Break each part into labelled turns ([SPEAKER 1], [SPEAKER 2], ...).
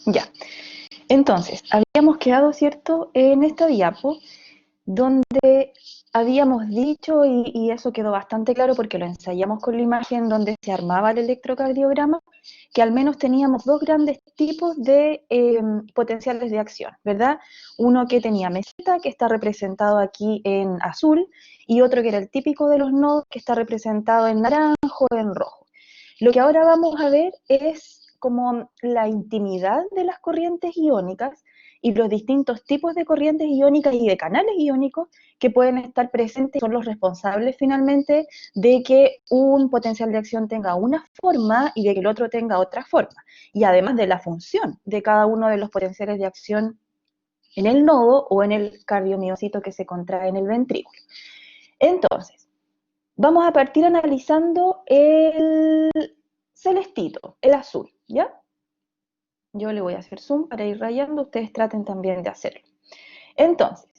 [SPEAKER 1] Ya. Entonces, habíamos quedado, ¿cierto?, en esta diapo, donde habíamos dicho, y eso quedó bastante claro porque lo ensayamos con la imagen donde se armaba el electrocardiograma, que al menos teníamos dos grandes tipos de potenciales de acción, ¿verdad? Uno que tenía meseta, que está representado aquí en azul, y otro que era el típico de los nodos, que está representado en naranjo o en rojo. Lo que ahora vamos a ver es como la intimidad de las corrientes iónicas y los distintos tipos de corrientes iónicas y de canales iónicos que pueden estar presentes, son los responsables finalmente de que un potencial de acción tenga una forma y de que el otro tenga otra forma, y además de la función de cada uno de los potenciales de acción en el nodo o en el cardiomiocito que se contrae en el ventrículo. Entonces, vamos a partir analizando el celestito, el azul, ¿ya? Yo le voy a hacer zoom para ir rayando, ustedes traten también de hacerlo. Entonces,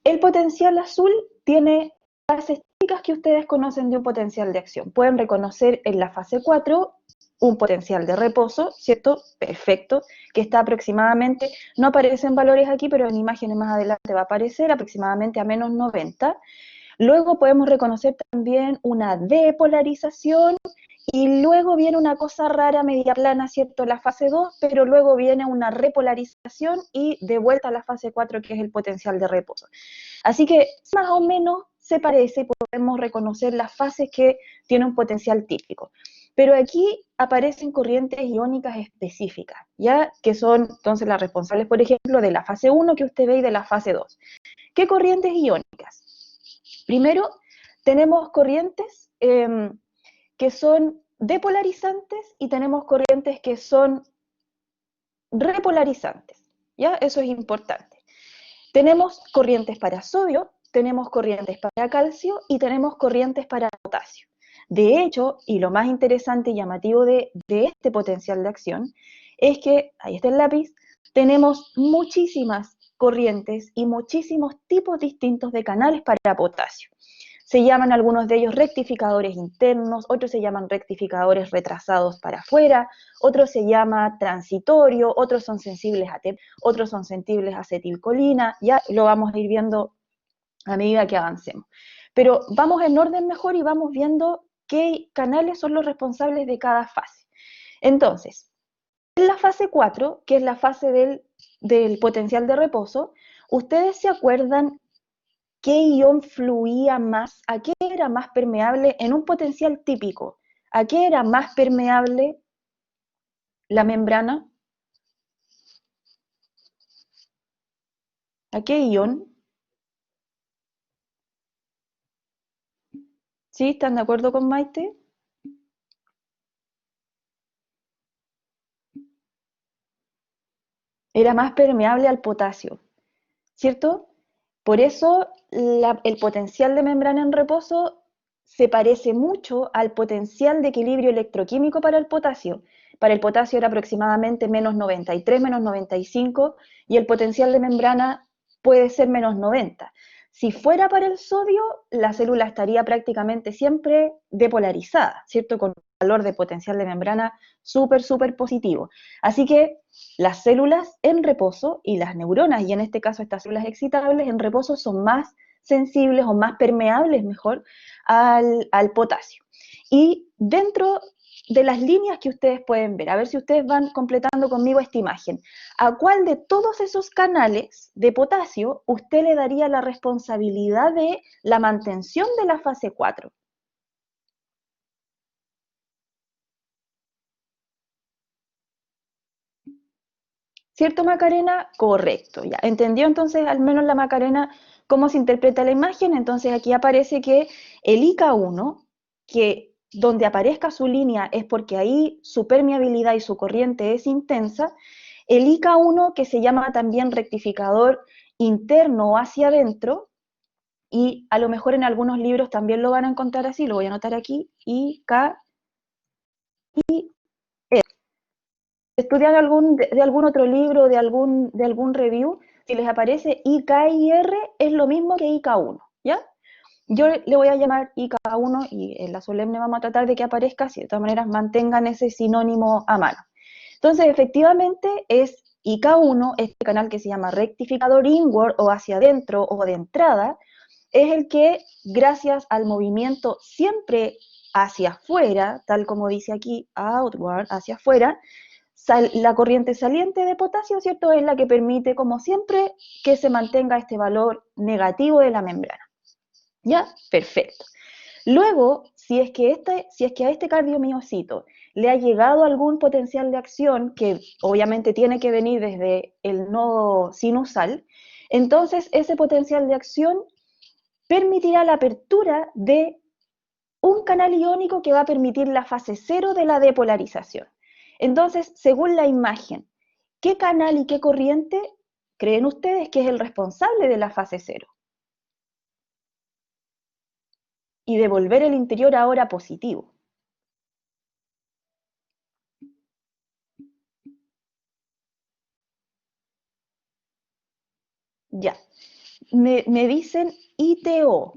[SPEAKER 1] el potencial azul tiene fases típicas que ustedes conocen de un potencial de acción. Pueden reconocer en la fase 4 un potencial de reposo, ¿cierto? Perfecto, que está aproximadamente, no aparecen valores aquí, pero en imágenes más adelante va a aparecer aproximadamente a menos 90. Luego podemos reconocer también una depolarización y luego viene una cosa rara, media plana, ¿cierto? La fase 2, pero luego viene una repolarización y de vuelta a la fase 4, que es el potencial de reposo. Así que más o menos se parece y podemos reconocer las fases que tiene un potencial típico. Pero aquí aparecen corrientes iónicas específicas, ¿ya? Que son entonces las responsables, por ejemplo, de la fase 1 que usted ve y de la fase 2. ¿Qué corrientes iónicas? Primero, tenemos corrientes que son depolarizantes y tenemos corrientes que son repolarizantes, ¿ya? Eso es importante. Tenemos corrientes para sodio, tenemos corrientes para calcio y tenemos corrientes para potasio. De hecho, y lo más interesante y llamativo de este potencial de acción es que, ahí está el lápiz, tenemos muchísimas corrientes y muchísimos tipos distintos de canales para potasio. Se llaman algunos de ellos rectificadores internos, otros se llaman rectificadores retrasados para afuera, otros se llama transitorio, otros son sensibles a TEP, otros son sensibles a acetilcolina, ya lo vamos a ir viendo a medida que avancemos. Pero vamos en orden mejor y vamos viendo qué canales son los responsables de cada fase. Entonces, en la fase 4, que es la fase del potencial de reposo, ¿ustedes se acuerdan qué ion fluía más? ¿A qué era más permeable en un potencial típico? ¿A qué era más permeable la membrana? ¿A qué ion? ¿Sí? ¿Están de acuerdo con Maite? Era más permeable al potasio, ¿cierto? Por eso el potencial de membrana en reposo se parece mucho al potencial de equilibrio electroquímico para el potasio. Para el potasio era aproximadamente menos 93, menos 95, y el potencial de membrana puede ser menos 90. Si fuera para el sodio, la célula estaría prácticamente siempre depolarizada, ¿cierto? Con un valor de potencial de membrana súper, súper positivo. Así que las células en reposo y las neuronas, y en este caso estas células excitables, en reposo son más sensibles o más permeables, mejor, al potasio. Y dentro de las líneas que ustedes pueden ver, a ver si ustedes van completando conmigo esta imagen, ¿a cuál de todos esos canales de potasio usted le daría la responsabilidad de la mantención de la fase 4? ¿Cierto, Macarena? Correcto, ya. ¿Entendió entonces al menos la Macarena cómo se interpreta la imagen? Entonces aquí aparece que el IK1, que donde aparezca su línea es porque ahí su permeabilidad y su corriente es intensa, el IK1 que se llama también rectificador interno o hacia adentro, y a lo mejor en algunos libros también lo van a encontrar así, lo voy a anotar aquí, IK, estudian de algún otro libro, de algún review, si les aparece IKIR es lo mismo que IK1, ¿ya? Yo le voy a llamar IK1 y en la solemne vamos a tratar de que aparezca, si de todas maneras mantengan ese sinónimo a mano. Entonces, efectivamente, es IK1, este canal que se llama rectificador inward o hacia adentro o de entrada, es el que, gracias al movimiento siempre hacia afuera, tal como dice aquí, outward, hacia afuera, la corriente saliente de potasio, ¿cierto? Es la que permite, como siempre, que se mantenga este valor negativo de la membrana. ¿Ya? Perfecto. Luego, si es que a este cardiomiocito le ha llegado algún potencial de acción, que obviamente tiene que venir desde el nodo sinusal, entonces ese potencial de acción permitirá la apertura de un canal iónico que va a permitir la fase cero de la depolarización. Entonces, según la imagen, ¿qué canal y qué corriente creen ustedes que es el responsable de la fase cero? Y de volver el interior ahora positivo. Ya. Me dicen ITO.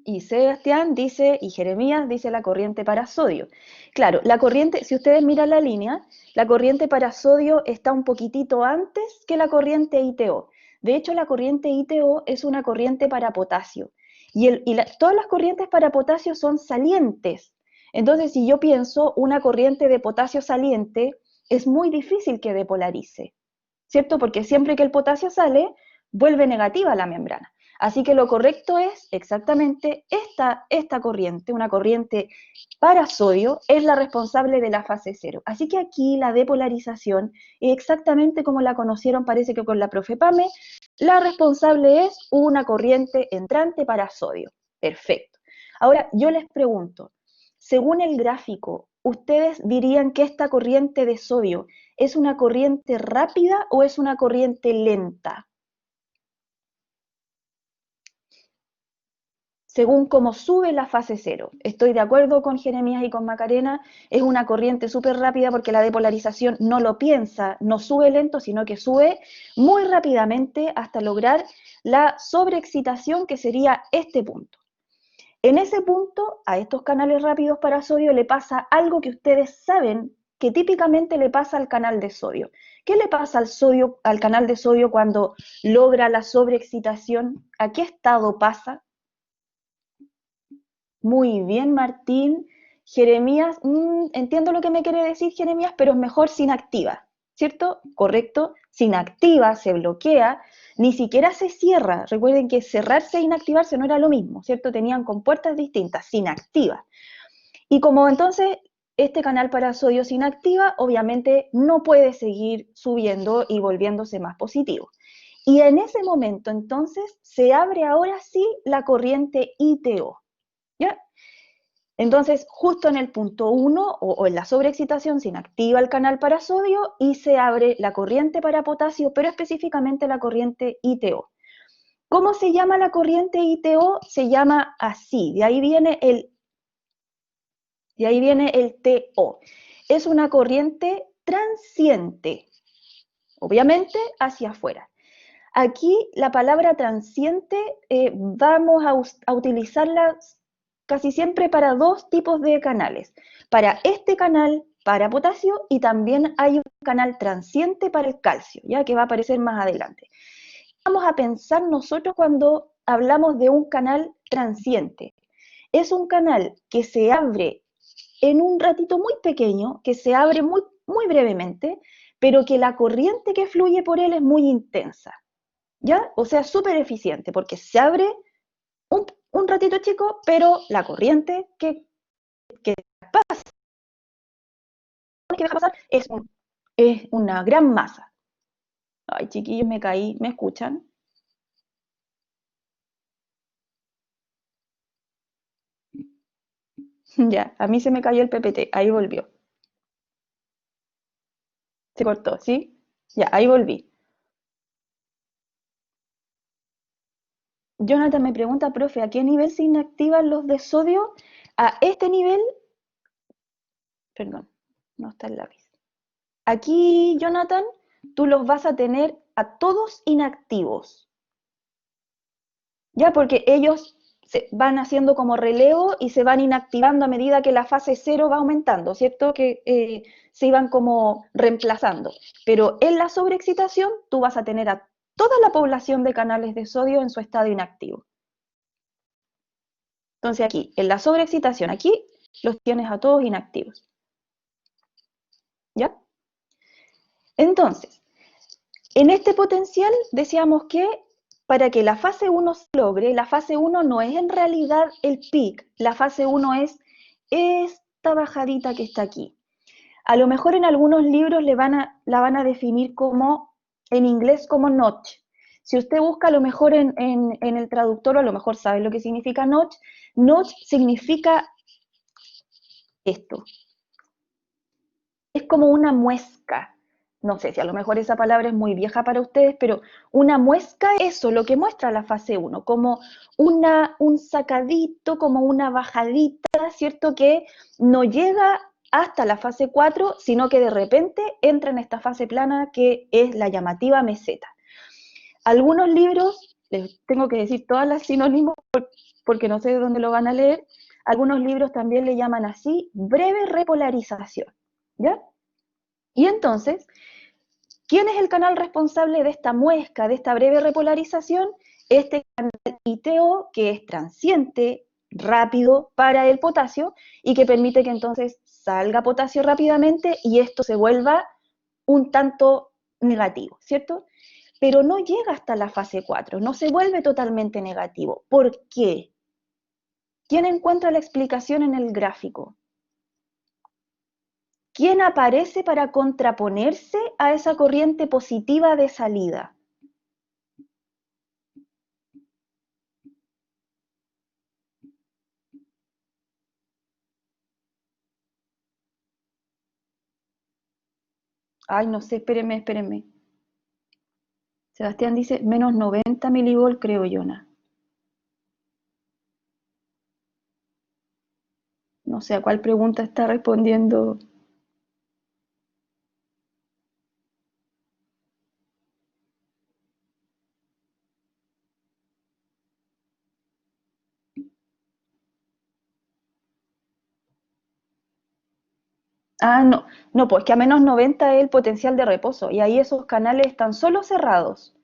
[SPEAKER 1] Y Sebastián dice, y Jeremías dice la corriente para sodio. Claro, la corriente, si ustedes miran la línea, la corriente para sodio está un poquitito antes que la corriente ITO. De hecho, la corriente ITO es una corriente para potasio. Todas las corrientes para potasio son salientes. Entonces, si yo pienso una corriente de potasio saliente, es muy difícil que depolarice, ¿cierto? Porque siempre que el potasio sale, vuelve negativa la membrana. Así que lo correcto es exactamente esta corriente, una corriente para sodio, es la responsable de la fase cero. Así que aquí la depolarización, exactamente como la conocieron, parece que con la profe Pame, la responsable es una corriente entrante para sodio. Perfecto. Ahora, yo les pregunto, según el gráfico, ¿ustedes dirían que esta corriente de sodio es una corriente rápida o es una corriente lenta? Según cómo sube la fase cero. Estoy de acuerdo con Jeremías y con Macarena, es una corriente súper rápida porque la depolarización no lo piensa, no sube lento, sino que sube muy rápidamente hasta lograr la sobreexcitación, que sería este punto. En ese punto, a estos canales rápidos para sodio le pasa algo que ustedes saben que típicamente le pasa al canal de sodio. ¿Qué le pasa al canal de sodio cuando logra la sobreexcitación? ¿A qué estado pasa? Muy bien, Martín. Jeremías, entiendo lo que me quiere decir Jeremías, pero es mejor sin activa, ¿cierto? Correcto, sin activa, se bloquea, ni siquiera se cierra. Recuerden que cerrarse e inactivarse no era lo mismo, ¿cierto? Tenían compuertas distintas, sin activa. Y como entonces este canal para sodio sin activa, obviamente no puede seguir subiendo y volviéndose más positivo. Y en ese momento entonces se abre ahora sí la corriente ITO, ¿ya? Entonces, justo en el punto 1 o en la sobreexcitación se inactiva el canal para sodio y se abre la corriente para potasio, pero específicamente la corriente ITO. ¿Cómo se llama la corriente ITO? Se llama así, de ahí viene el TO. Es una corriente transiente, obviamente hacia afuera. Aquí la palabra transiente vamos a utilizarla casi siempre para dos tipos de canales. Para este canal, para potasio, y también hay un canal transiente para el calcio, ya que va a aparecer más adelante. Vamos a pensar nosotros cuando hablamos de un canal transiente. Es un canal que se abre en un ratito muy pequeño, que se abre muy, muy brevemente, pero que la corriente que fluye por él es muy intensa. ¿Ya? O sea, súper eficiente, porque se abre un ratito chico, pero la corriente que deja pasar es una gran masa. Ay, chiquillos, me caí, ¿me escuchan? Ya, a mí se me cayó el PPT, ahí volvió. Se cortó, ¿sí? Ya, ahí volví. Jonathan me pregunta, profe, ¿a qué nivel se inactivan los de sodio? A este nivel, perdón, no está el lápiz. Aquí, Jonathan, tú los vas a tener a todos inactivos. Ya, porque ellos se van haciendo como relevo y se van inactivando a medida que la fase 0 va aumentando, ¿cierto? Que se iban como reemplazando. Pero en la sobreexcitación tú vas a tener a toda la población de canales de sodio en su estado inactivo. Entonces aquí, en la sobreexcitación, aquí los tienes a todos inactivos. ¿Ya? Entonces, en este potencial decíamos que para que la fase 1 se logre, la fase 1 no es en realidad el peak, la fase 1 es esta bajadita que está aquí. A lo mejor en algunos libros la van a definir como, en inglés, como notch. Si usted busca a lo mejor en el traductor, a lo mejor sabe lo que significa notch. Notch significa esto. Es como una muesca. No sé si a lo mejor esa palabra es muy vieja para ustedes, pero una muesca es eso, lo que muestra la fase 1, como un sacadito, como una bajadita, ¿cierto? Que no llega hasta la fase 4, sino que de repente entra en esta fase plana que es la llamativa meseta. Algunos libros, les tengo que decir todas las sinónimos porque no sé de dónde lo van a leer, algunos libros también le llaman así, breve repolarización, ¿ya? Y entonces, ¿quién es el canal responsable de esta muesca, de esta breve repolarización? Este canal ITO, que es transiente, rápido para el potasio y que permite que entonces salga potasio rápidamente y esto se vuelva un tanto negativo, ¿cierto? Pero no llega hasta la fase 4, no se vuelve totalmente negativo. ¿Por qué? ¿Quién encuentra la explicación en el gráfico? ¿Quién aparece para contraponerse a esa corriente positiva de salida? Ay, no sé, espérenme. Sebastián dice menos 90 milivolt, creo, Yona. No sé a cuál pregunta está respondiendo. Ah, no, pues que a menos 90 es el potencial de reposo y ahí esos canales están solo cerrados.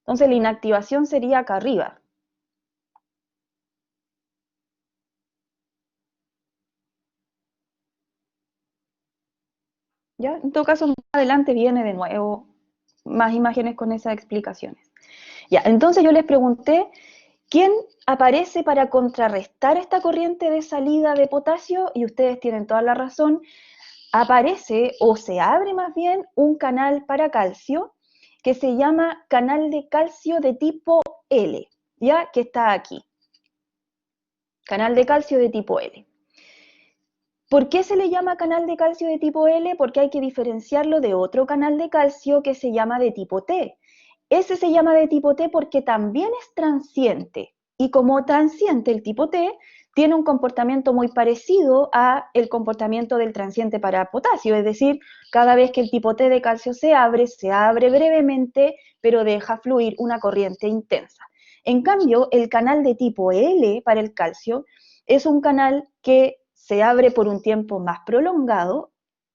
[SPEAKER 1] Entonces la inactivación sería acá arriba. ¿Ya? En todo caso, más adelante viene de nuevo más imágenes con esas explicaciones. Ya, entonces yo les pregunté, ¿quién aparece para contrarrestar esta corriente de salida de potasio? Y ustedes tienen toda la razón, aparece o se abre más bien un canal para calcio que se llama canal de calcio de tipo L, ¿ya? Que está aquí. Canal de calcio de tipo L. ¿Por qué se le llama canal de calcio de tipo L? Porque hay que diferenciarlo de otro canal de calcio que se llama de tipo T. Ese se llama de tipo T porque también es transiente. Y como transiente, el tipo T tiene un comportamiento muy parecido a el comportamiento del transiente para potasio, es decir, cada vez que el tipo T de calcio se abre brevemente, pero deja fluir una corriente intensa. En cambio, el canal de tipo L para el calcio es un canal que se abre por un tiempo más prolongado,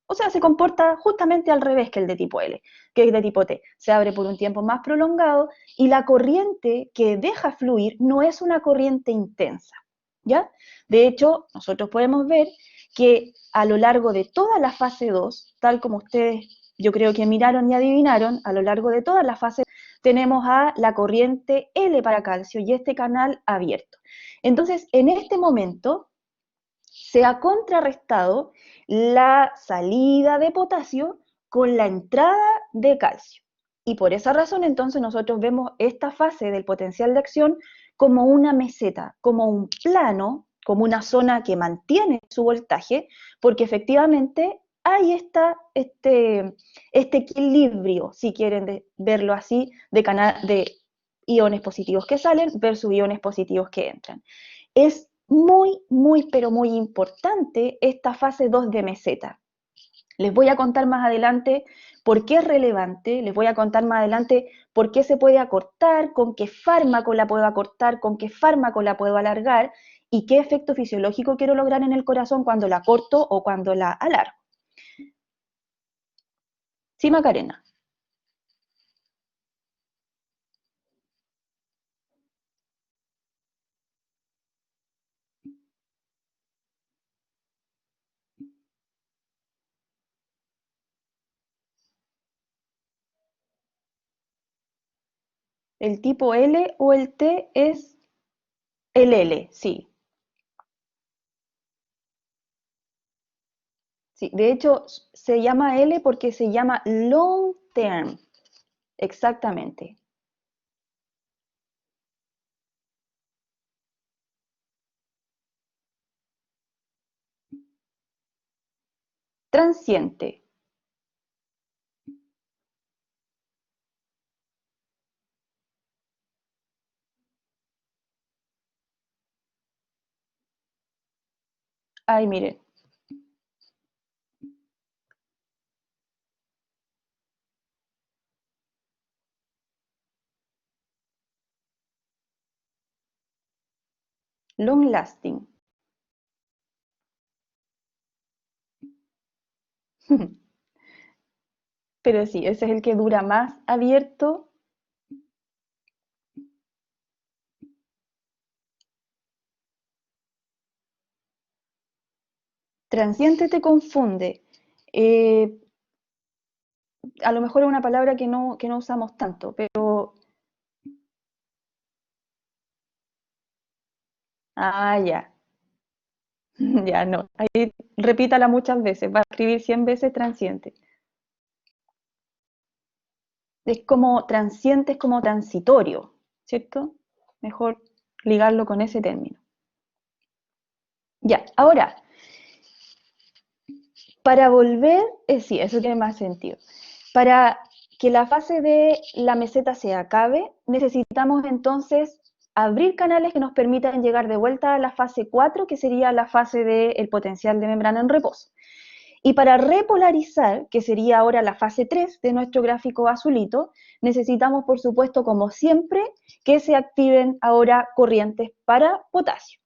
[SPEAKER 1] o sea, se comporta justamente al revés que el de tipo L, que es de tipo T. Se abre por un tiempo más prolongado y la corriente que deja fluir no es una corriente intensa, ¿ya? De hecho, nosotros podemos ver que a lo largo de toda la fase 2, tal como ustedes yo creo que miraron y adivinaron, a lo largo de toda la fase tenemos a la corriente L para calcio y este canal abierto. Entonces, en este momento se ha contrarrestado la salida de potasio con la entrada de calcio. Y por esa razón entonces nosotros vemos esta fase del potencial de acción como una meseta, como un plano, como una zona que mantiene su voltaje, porque efectivamente hay este equilibrio, si quieren verlo así, de iones positivos que salen versus iones positivos que entran. Es pero muy importante esta fase 2 de meseta. Les voy a contar más adelante por qué es relevante, les voy a contar más adelante por qué se puede acortar, con qué fármaco la puedo acortar, con qué fármaco la puedo alargar y qué efecto fisiológico quiero lograr en el corazón cuando la corto o cuando la alargo. Sí, Macarena. El tipo L o el T es el L, sí. Sí, de hecho se llama L porque se llama long term, exactamente. Transiente. Ay, miren, long lasting. Pero sí, ese es el que dura más abierto. Transiente te confunde. Eh, a lo mejor es una palabra que no usamos tanto, pero... Ah, ya, ya no. Ahí repítala muchas veces, va a escribir 100 veces transiente. Es como transiente, es como transitorio, ¿cierto? Mejor ligarlo con ese término. Ya, ahora, para volver, sí, eso tiene más sentido. Para que la fase de la meseta se acabe, necesitamos entonces abrir canales que nos permitan llegar de vuelta a la fase 4, que sería la fase del potencial de membrana en reposo. Y para repolarizar, que sería ahora la fase 3 de nuestro gráfico azulito, necesitamos, por supuesto, como siempre, que se activen ahora corrientes para potasio.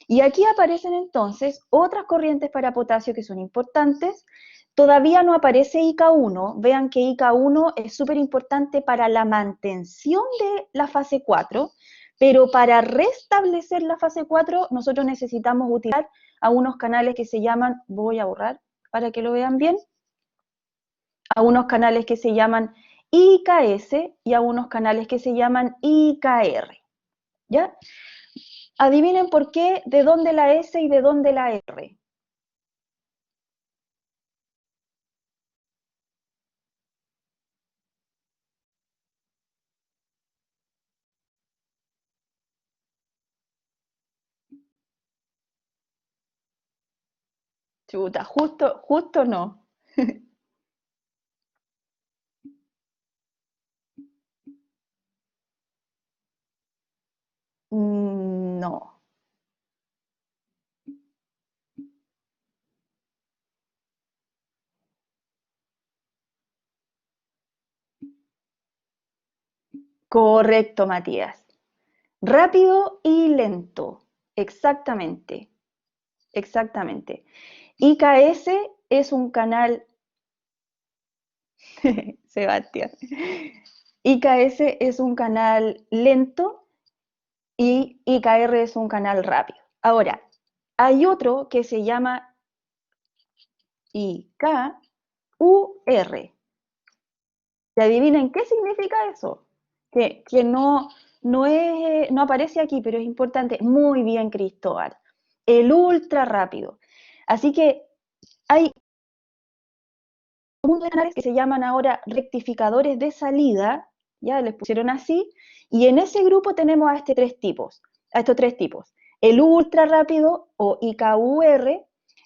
[SPEAKER 1] Y aquí aparecen entonces otras corrientes para potasio que son importantes. Todavía no aparece IK1. Vean que IK1 es súper importante para la mantención de la fase 4, pero para restablecer la fase 4 nosotros necesitamos utilizar a unos canales que se llaman, voy a borrar para que lo vean bien, a unos canales que se llaman IKS y a unos canales que se llaman IKR. ¿Ya? Adivinen por qué, de dónde la S y de dónde la R. Chuta, justo no. No. Correcto, Matías. Rápido y lento. Exactamente. Exactamente. IKS es un canal, Sebastián. IKS es un canal lento y IKR es un canal rápido. Ahora, hay otro que se llama IKUR. ¿Y adivinen qué significa eso? Que no, no aparece aquí, pero es importante. Muy bien, Cristóbal. El ultra rápido. Así que hay un mundo de canales que se llaman ahora rectificadores de salida, ya les pusieron así, y en ese grupo tenemos a estos tres tipos. El ultra rápido o IKUR,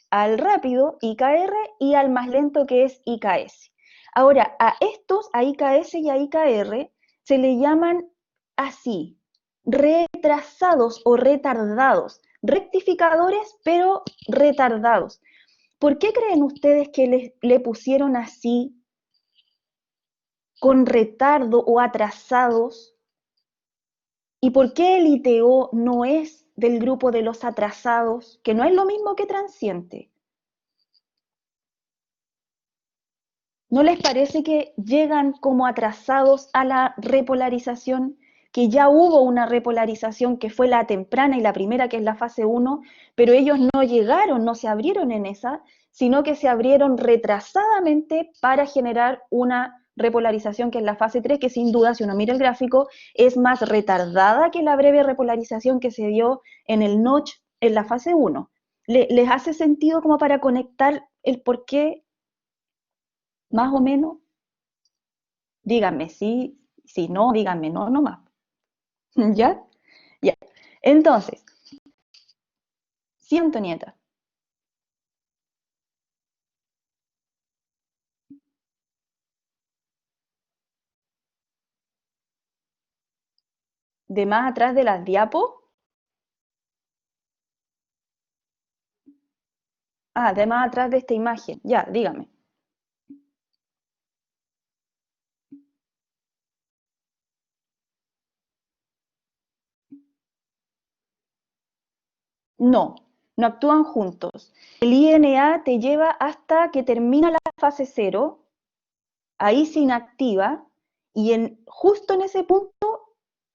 [SPEAKER 1] al rápido IKR y al más lento que es IKS. Ahora, a estos, a IKS y a IKR, se le llaman así, retrasados o retardados, rectificadores pero retardados. ¿Por qué creen ustedes que le pusieron así con retardo o atrasados. ¿Y por qué el ITO no es del grupo de los atrasados, que no es lo mismo que transiente? ¿No les parece que llegan como atrasados a la repolarización? Que ya hubo una repolarización que fue la temprana y la primera, que es la fase 1, pero ellos no llegaron, no se abrieron en esa, sino que se abrieron retrasadamente para generar una repolarización que es la fase 3, que sin duda, si uno mira el gráfico, es más retardada que la breve repolarización que se dio en el notch en la fase 1. ¿Les hace sentido como para conectar el por qué, más o menos? Díganme sí, si no, díganme no nomás. ¿Ya? Ya. Entonces, sí, Antonieta, de más atrás de las diapos. Ah, de más atrás de esta imagen. Ya, dígame. No, no actúan juntos. El INA te lleva hasta que termina la fase cero, ahí se inactiva, y justo en ese punto,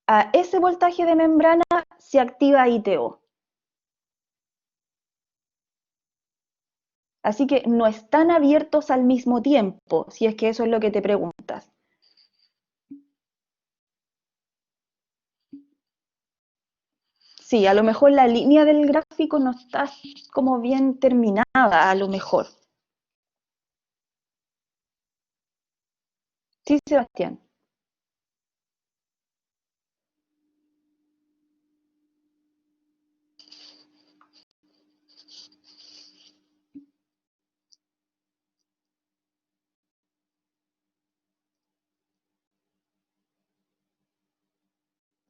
[SPEAKER 1] a ese voltaje de membrana, se activa ITO. Así que no están abiertos al mismo tiempo, si es que eso es lo que te preguntas. Sí, a lo mejor la línea del gráfico no está como bien terminada, a lo mejor. Sí, Sebastián.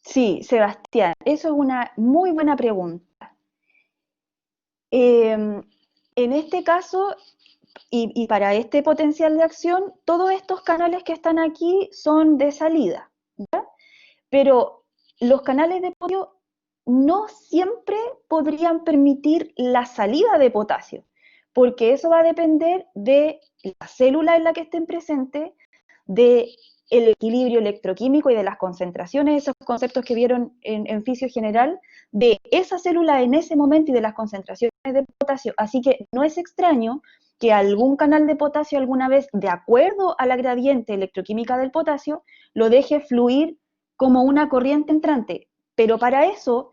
[SPEAKER 1] Sí, Sebastián, eso es una muy buena pregunta. En este caso, y para este potencial de acción, todos estos canales que están aquí son de salida, ¿ya? Pero los canales de potasio no siempre podrían permitir la salida de potasio, porque eso va a depender de la célula en la que estén presentes, de el equilibrio electroquímico y de las concentraciones, esos conceptos que vieron en fisio general, de esa célula en ese momento y de las concentraciones de potasio. Así que no es extraño que algún canal de potasio alguna vez, de acuerdo a la gradiente electroquímica del potasio, lo deje fluir como una corriente entrante. Pero para eso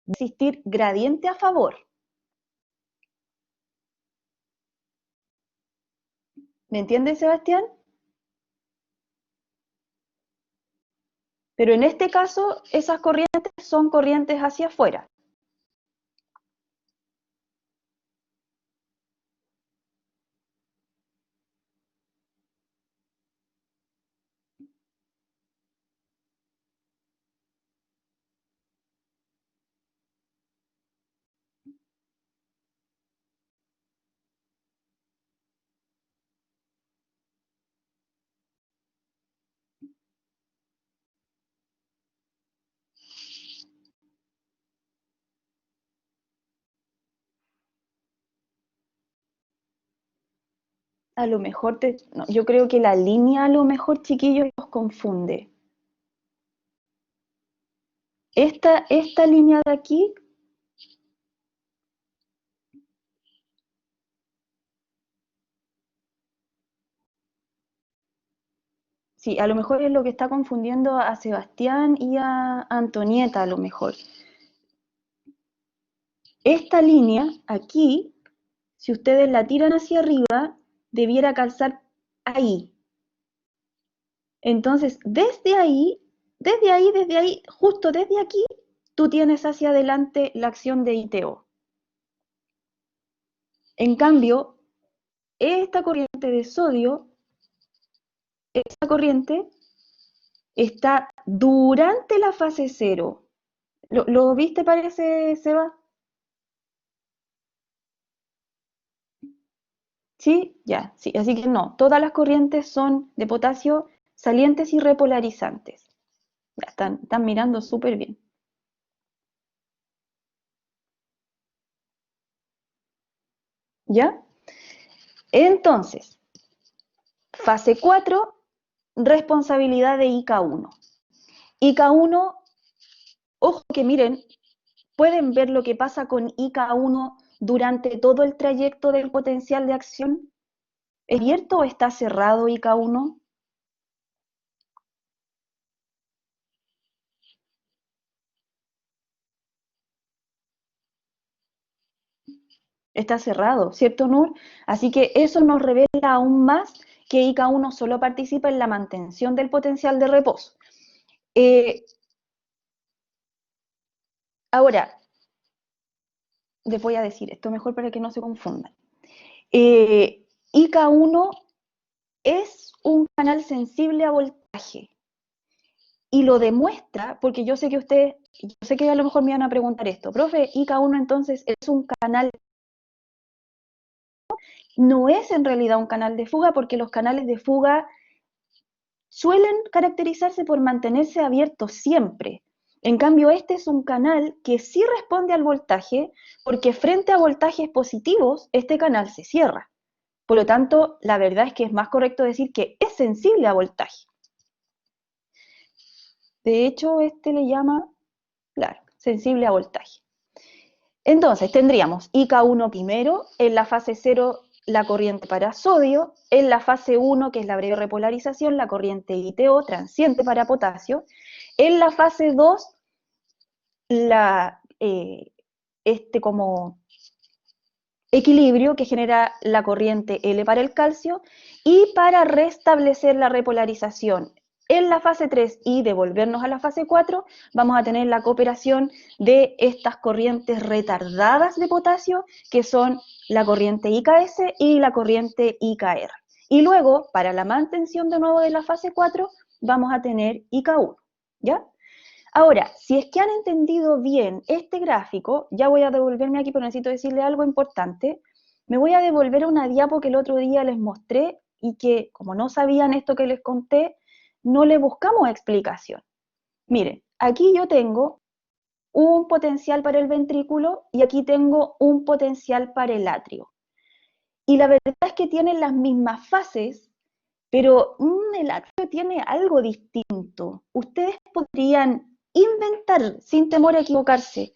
[SPEAKER 1] va a existir gradiente a favor. ¿Me entiendes, Sebastián? Pero en este caso, esas corrientes son corrientes hacia afuera. A lo mejor no, yo creo que la línea a lo mejor, chiquillos, los confunde. Esta línea de aquí, sí, a lo mejor es lo que está confundiendo a Sebastián y a Antonieta, a lo mejor. Esta línea aquí, si ustedes la tiran hacia arriba, debiera calzar ahí. Entonces, desde ahí, justo desde aquí, tú tienes hacia adelante la acción de ITO. En cambio, esta corriente de sodio, esta corriente está durante la fase cero. ¿Lo viste, parece, Seba? ¿Sí? Ya, sí. Así que no, todas las corrientes son de potasio salientes y repolarizantes. Ya están mirando súper bien. ¿Ya? Entonces, fase 4, responsabilidad de IK1. IK1, ojo que miren, ¿pueden ver lo que pasa con IK1 durante todo el trayecto del potencial de acción? ¿Es abierto o está cerrado IK1? Está cerrado, ¿cierto, Nur? Así que eso nos revela aún más que IK1 solo participa en la mantención del potencial de reposo. Ahora, les voy a decir esto mejor para que no se confundan. IK1 es un canal sensible a voltaje y lo demuestra porque yo sé que a lo mejor me van a preguntar esto, profe, IK1 entonces es un canal, no es en realidad un canal de fuga porque los canales de fuga suelen caracterizarse por mantenerse abiertos siempre. En cambio, este es un canal que sí responde al voltaje porque frente a voltajes positivos, este canal se cierra. Por lo tanto, la verdad es que es más correcto decir que es sensible a voltaje. De hecho, este le llama, claro, sensible a voltaje. Entonces, tendríamos IK1 primero, en la fase 0 la corriente para sodio, en la fase 1, que es la breve repolarización, la corriente ITO, transiente para potasio, en la fase 2, como equilibrio que genera la corriente L para el calcio, y para restablecer la repolarización en la fase 3 y devolvernos a la fase 4, vamos a tener la cooperación de estas corrientes retardadas de potasio, que son la corriente IKS y la corriente IKR. Y luego, para la mantención de nuevo de la fase 4, vamos a tener IK1, ¿ya? Ahora, si es que han entendido bien este gráfico, ya voy a devolverme aquí, pero necesito decirle algo importante. Me voy a devolver a una diapo que el otro día les mostré y que, como no sabían esto que les conté, no le buscamos explicación. Miren, aquí yo tengo un potencial para el ventrículo y aquí tengo un potencial para el atrio. Y la verdad es que tienen las mismas fases, pero el atrio tiene algo distinto. Ustedes podrían inventar, sin temor a equivocarse,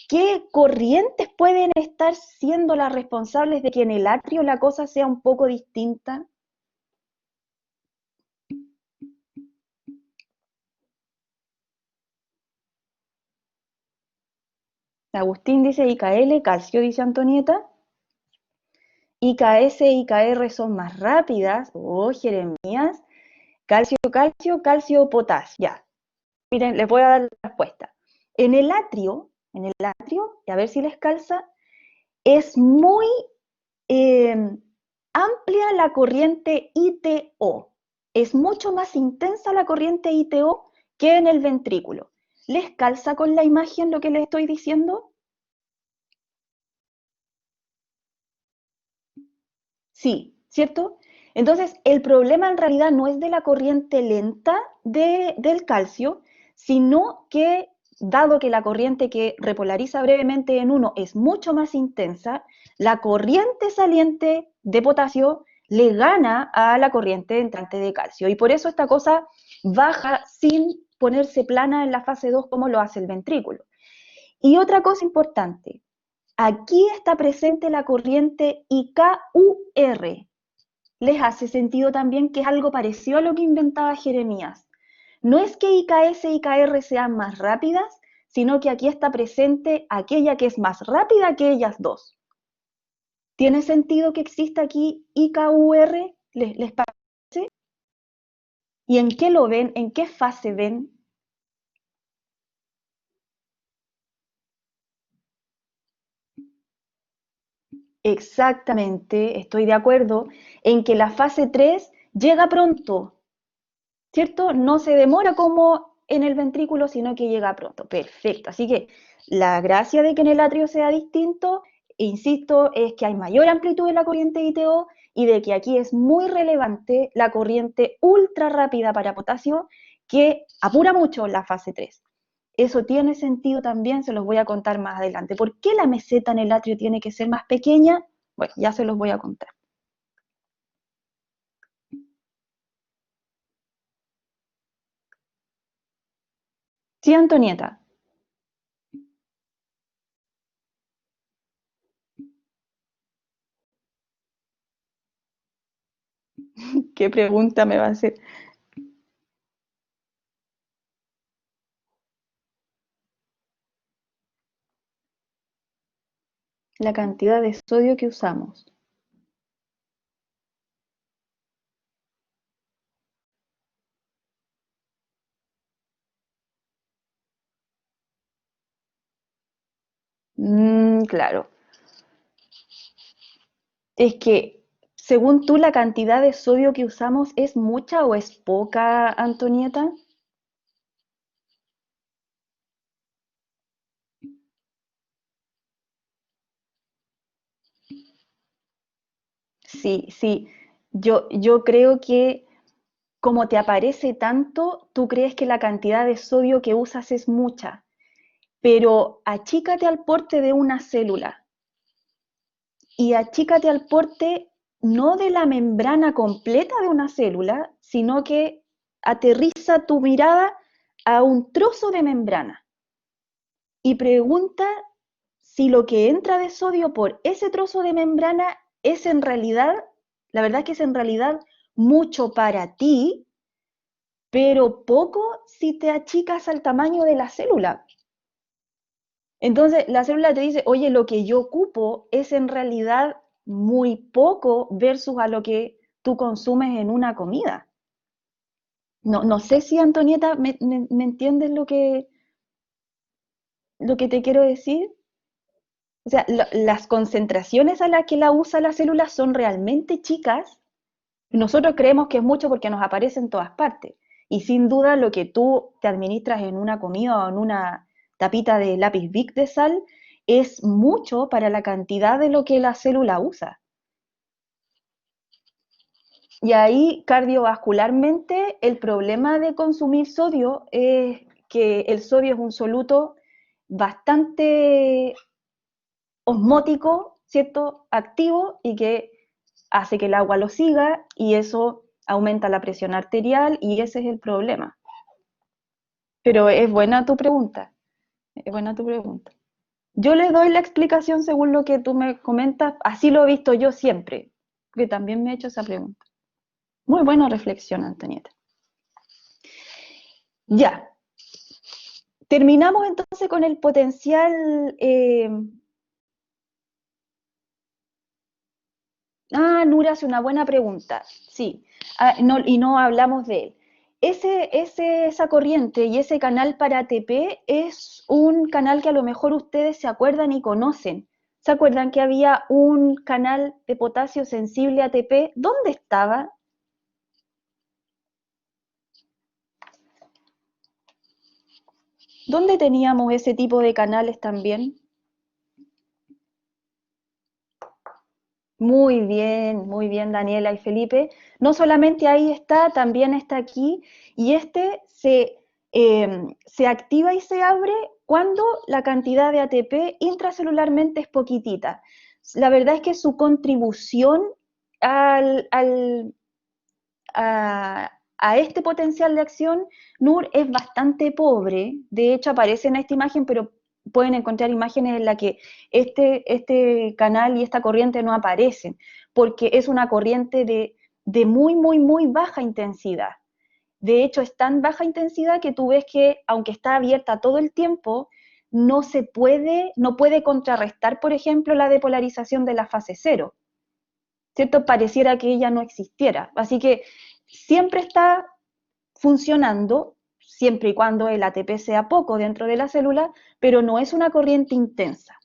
[SPEAKER 1] qué corrientes pueden estar siendo las responsables de que en el atrio la cosa sea un poco distinta. Agustín dice IKL, calcio, dice Antonieta. IKS e IKR son más rápidas. Oh, Jeremías. Calcio, calcio, calcio, potasio. Ya. Miren, les voy a dar la respuesta. En el atrio, y a ver si les calza, es muy eh, amplia la corriente ITO. Es mucho más intensa la corriente ITO que en el ventrículo. ¿Les calza con la imagen lo que les estoy diciendo? Sí, ¿cierto? Entonces, el problema en realidad no es de la corriente lenta del calcio, sino que, dado que la corriente que repolariza brevemente en uno es mucho más intensa, la corriente saliente de potasio le gana a la corriente entrante de calcio. Y por eso esta cosa baja sin ponerse plana en la fase 2 como lo hace el ventrículo. Y otra cosa importante, aquí está presente la corriente IKUR. ¿Les hace sentido también que es algo parecido a lo que inventaba Jeremías? No es que IKS e IKR sean más rápidas, sino que aquí está presente aquella que es más rápida que ellas dos. ¿Tiene sentido que exista aquí IKUR? ¿Les parece? ¿Y en qué lo ven? ¿En qué fase ven? Exactamente, estoy de acuerdo en que la fase 3 llega pronto, ¿cierto? No se demora como en el ventrículo, sino que llega pronto. Perfecto. Así que la gracia de que en el atrio sea distinto insisto, es que hay mayor amplitud en la corriente ITO y de que aquí es muy relevante la corriente ultra rápida para potasio que apura mucho la fase 3. Eso tiene sentido también, se los voy a contar más adelante. ¿Por qué la meseta en el atrio tiene que ser más pequeña? Bueno, ya se los voy a contar. Sí, Antonieta. ¿Qué pregunta me va a hacer? La cantidad de sodio que usamos. Claro. Es que, según tú, la cantidad de sodio que usamos es mucha o es poca, Antonieta. Sí, sí. Yo creo que como te aparece tanto, tú crees que la cantidad de sodio que usas es mucha, pero achícate al porte de una célula y achícate al porte no de la membrana completa de una célula, sino que aterriza tu mirada a un trozo de membrana y pregunta si lo que entra de sodio por ese trozo de membrana es en realidad, la verdad es que es en realidad mucho para ti, pero poco si te achicas al tamaño de la célula. Entonces, la célula te dice, oye, lo que yo ocupo es en realidad muy poco versus a lo que tú consumes en una comida. No, no sé si, Antonieta, me entiendes lo que te quiero decir. O sea, las concentraciones a las que la usa la célula son realmente chicas. Nosotros creemos que es mucho porque nos aparece en todas partes. Y sin duda lo que tú te administras en una comida o en una tapita de lápiz Bic de sal es mucho para la cantidad de lo que la célula usa. Y ahí cardiovascularmente el problema de consumir sodio es que el sodio es un soluto bastante osmótico, ¿cierto? Activo y que hace que el agua lo siga y eso aumenta la presión arterial y ese es el problema. Pero es buena tu pregunta, es buena tu pregunta. Yo le doy la explicación según lo que tú me comentas, así lo he visto yo siempre, que también me he hecho esa pregunta. Muy buena reflexión, Antonieta. Ya, terminamos entonces con el potencial. Nura hace una buena pregunta, sí, y no hablamos de él. Esa corriente y ese canal para ATP es un canal que a lo mejor ustedes se acuerdan y conocen. ¿Se acuerdan que había un canal de potasio sensible a ATP? ¿Dónde estaba? ¿Dónde teníamos ese tipo de canales también? Muy bien, Daniela y Felipe. No solamente ahí está, también está aquí. Y se activa y se abre cuando la cantidad de ATP intracelularmente es poquitita. La verdad es que su contribución al, al, a este potencial de acción, NUR, es bastante pobre. De hecho, aparece en esta imagen, pero pueden encontrar imágenes en las que este canal y esta corriente no aparecen, porque es una corriente de muy, muy, muy baja intensidad. De hecho, es tan baja intensidad que tú ves que, aunque está abierta todo el tiempo, no puede contrarrestar, por ejemplo, la depolarización de la fase cero. ¿Cierto? Pareciera que ella no existiera. Así que siempre está funcionando, siempre y cuando el ATP sea poco dentro de la célula, pero no es una corriente intensa.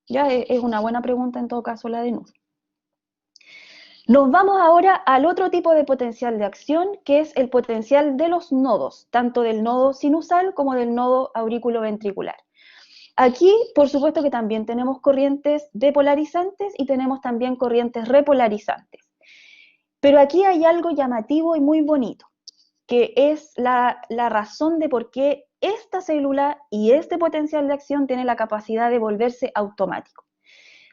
[SPEAKER 1] Ya es una buena pregunta en todo caso la de Nur. Nos vamos ahora al otro tipo de potencial de acción, que es el potencial de los nodos, tanto del nodo sinusal como del nodo auriculoventricular. Aquí, por supuesto que también tenemos corrientes depolarizantes y tenemos también corrientes repolarizantes. Pero aquí hay algo llamativo y muy bonito, que es la razón de por qué esta célula y este potencial de acción tiene la capacidad de volverse automático.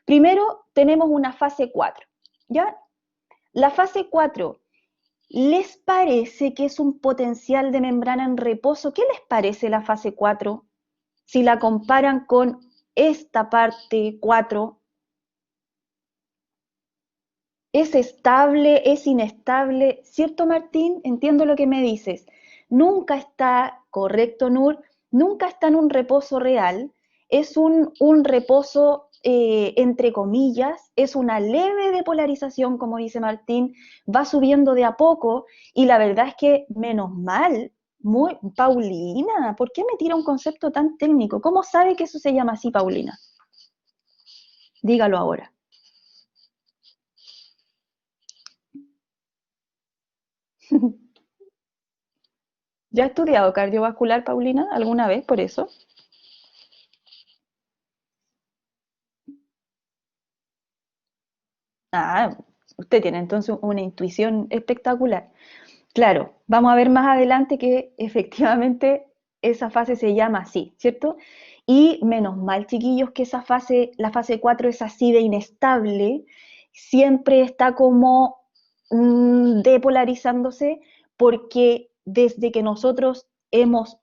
[SPEAKER 1] Primero, tenemos una fase 4, ¿ya? La fase 4, ¿les parece que es un potencial de membrana en reposo? ¿Qué les parece la fase 4? Si la comparan con esta parte 4, ¿es estable? ¿Es inestable? ¿Cierto, Martín? Entiendo lo que me dices. Nunca está, correcto, Nur, nunca está en un reposo real. Es un reposo, entre comillas, es una leve depolarización, como dice Martín, va subiendo de a poco y la verdad es que menos mal, muy, Paulina, ¿por qué me tira un concepto tan técnico? ¿Cómo sabe que eso se llama así, Paulina? Dígalo ahora. ¿Ya ha estudiado cardiovascular, Paulina, alguna vez por eso? Ah, usted tiene entonces una intuición espectacular. Claro, vamos a ver más adelante que efectivamente esa fase se llama así, ¿cierto? Y menos mal, chiquillos, que esa fase, la fase 4 es así de inestable, siempre está como depolarizándose porque desde que nosotros hemos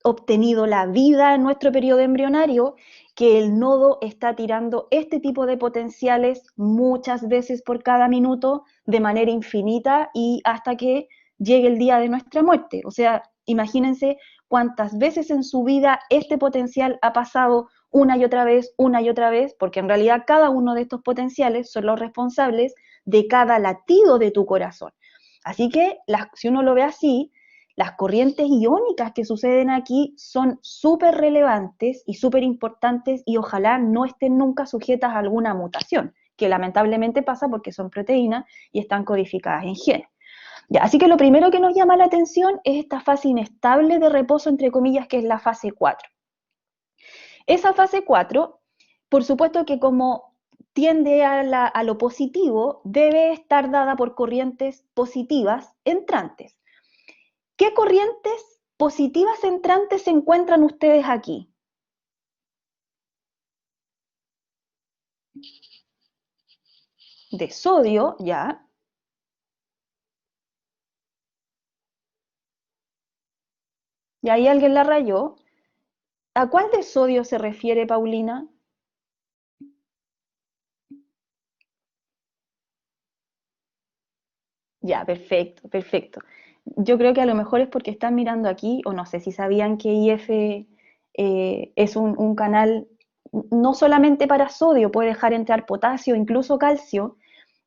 [SPEAKER 1] obtenido la vida en nuestro periodo embrionario, que el nodo está tirando este tipo de potenciales muchas veces por cada minuto de manera infinita y hasta que llegue el día de nuestra muerte. O sea, imagínense cuántas veces en su vida este potencial ha pasado una y otra vez, porque en realidad cada uno de estos potenciales son los responsables de cada latido de tu corazón. Así que si uno lo ve así, las corrientes iónicas que suceden aquí son súper relevantes y súper importantes y ojalá no estén nunca sujetas a alguna mutación, que lamentablemente pasa porque son proteínas y están codificadas en genes. Ya, así que lo primero que nos llama la atención es esta fase inestable de reposo, entre comillas, que es la fase 4. Esa fase 4, por supuesto que como tiende a lo positivo, debe estar dada por corrientes positivas entrantes. ¿Qué corrientes positivas entrantes se encuentran ustedes aquí? De sodio, ya. Y ahí alguien la rayó. ¿A cuál de sodio se refiere, Paulina? Ya, perfecto, perfecto. Yo creo que a lo mejor es porque están mirando aquí, o no sé si sabían que IF es un canal no solamente para sodio, puede dejar entrar potasio, incluso calcio,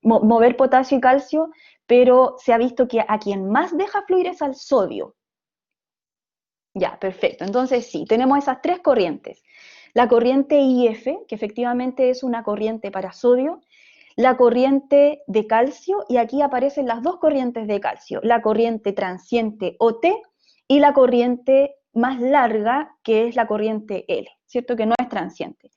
[SPEAKER 1] mover potasio y calcio, pero se ha visto que a quien más deja fluir es al sodio. Ya, perfecto. Entonces sí, tenemos esas tres corrientes. La corriente IF, que efectivamente es una corriente para sodio, la corriente de calcio, y aquí aparecen las dos corrientes de calcio, la corriente transiente OT y la corriente más larga, que es la corriente L, ¿cierto? Que no es transiente.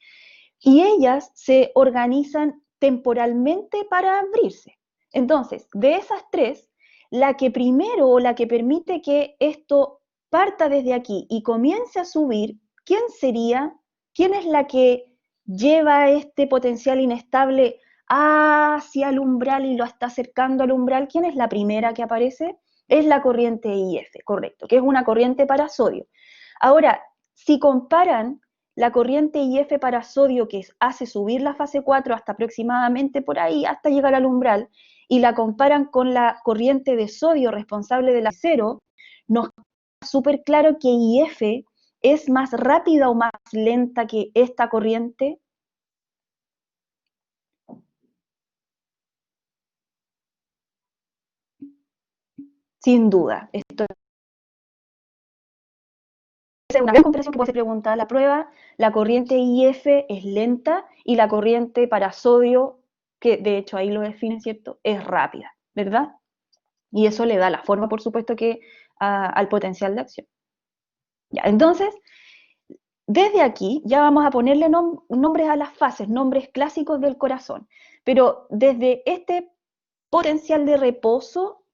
[SPEAKER 1] Y ellas se organizan temporalmente para abrirse. Entonces, de esas tres, la que primero o la que permite que esto parta desde aquí y comience a subir, ¿quién sería? ¿Quién es la que lleva este potencial inestable hacia el umbral y lo está acercando al umbral? ¿Quién es la primera que aparece? Es la corriente IF, correcto, que es una corriente para sodio. Ahora, si comparan la corriente IF para sodio que hace subir la fase 4 hasta aproximadamente por ahí, hasta llegar al umbral, y la comparan con la corriente de sodio responsable de la cero, nos queda súper claro que IF es más rápida o más lenta que esta corriente. Sin duda. Esto es una gran comparación que puede ser preguntada a la prueba. La corriente IF es lenta y la corriente para sodio, que de hecho ahí lo define, ¿cierto? Es rápida, ¿verdad? Y eso le da la forma, por supuesto, que al potencial de acción. Ya, entonces, Desde aquí ya vamos a ponerle nombres a las fases, nombres clásicos del corazón. Pero desde este potencial de reposo,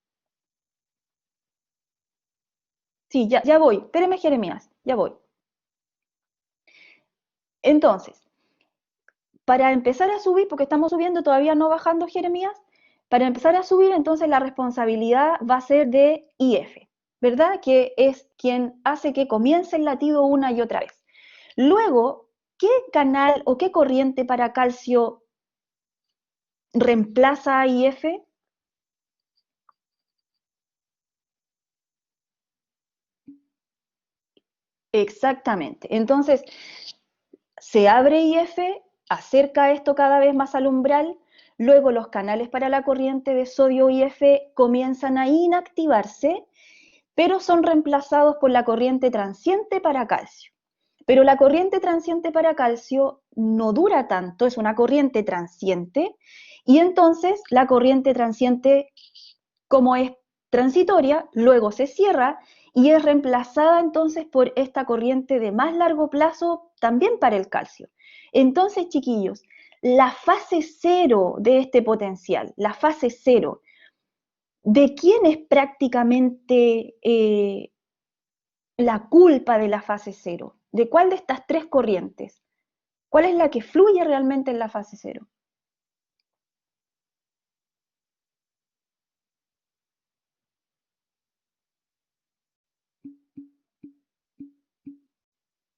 [SPEAKER 1] sí, ya voy. Espéreme, Jeremías, ya voy. Entonces, para empezar a subir, porque estamos subiendo, todavía no bajando, Jeremías, para empezar a subir, entonces la responsabilidad va a ser de IF, ¿verdad? Que es quien hace que comience el latido una y otra vez. Luego, ¿qué canal o qué corriente para calcio reemplaza a IF? Exactamente. Entonces, se abre IF, acerca esto cada vez más al umbral, luego los canales para la corriente de sodio IF comienzan a inactivarse, pero son reemplazados por la corriente transiente para calcio. Pero la corriente transiente para calcio no dura tanto, es una corriente transiente, y entonces la corriente transiente, como es transitoria, luego se cierra y es reemplazada entonces por esta corriente de más largo plazo también para el calcio. Entonces, chiquillos, la fase cero de este potencial, la fase cero, ¿de quién es prácticamente la culpa de la fase cero? ¿De cuál de estas tres corrientes? ¿Cuál es la que fluye realmente en la fase cero?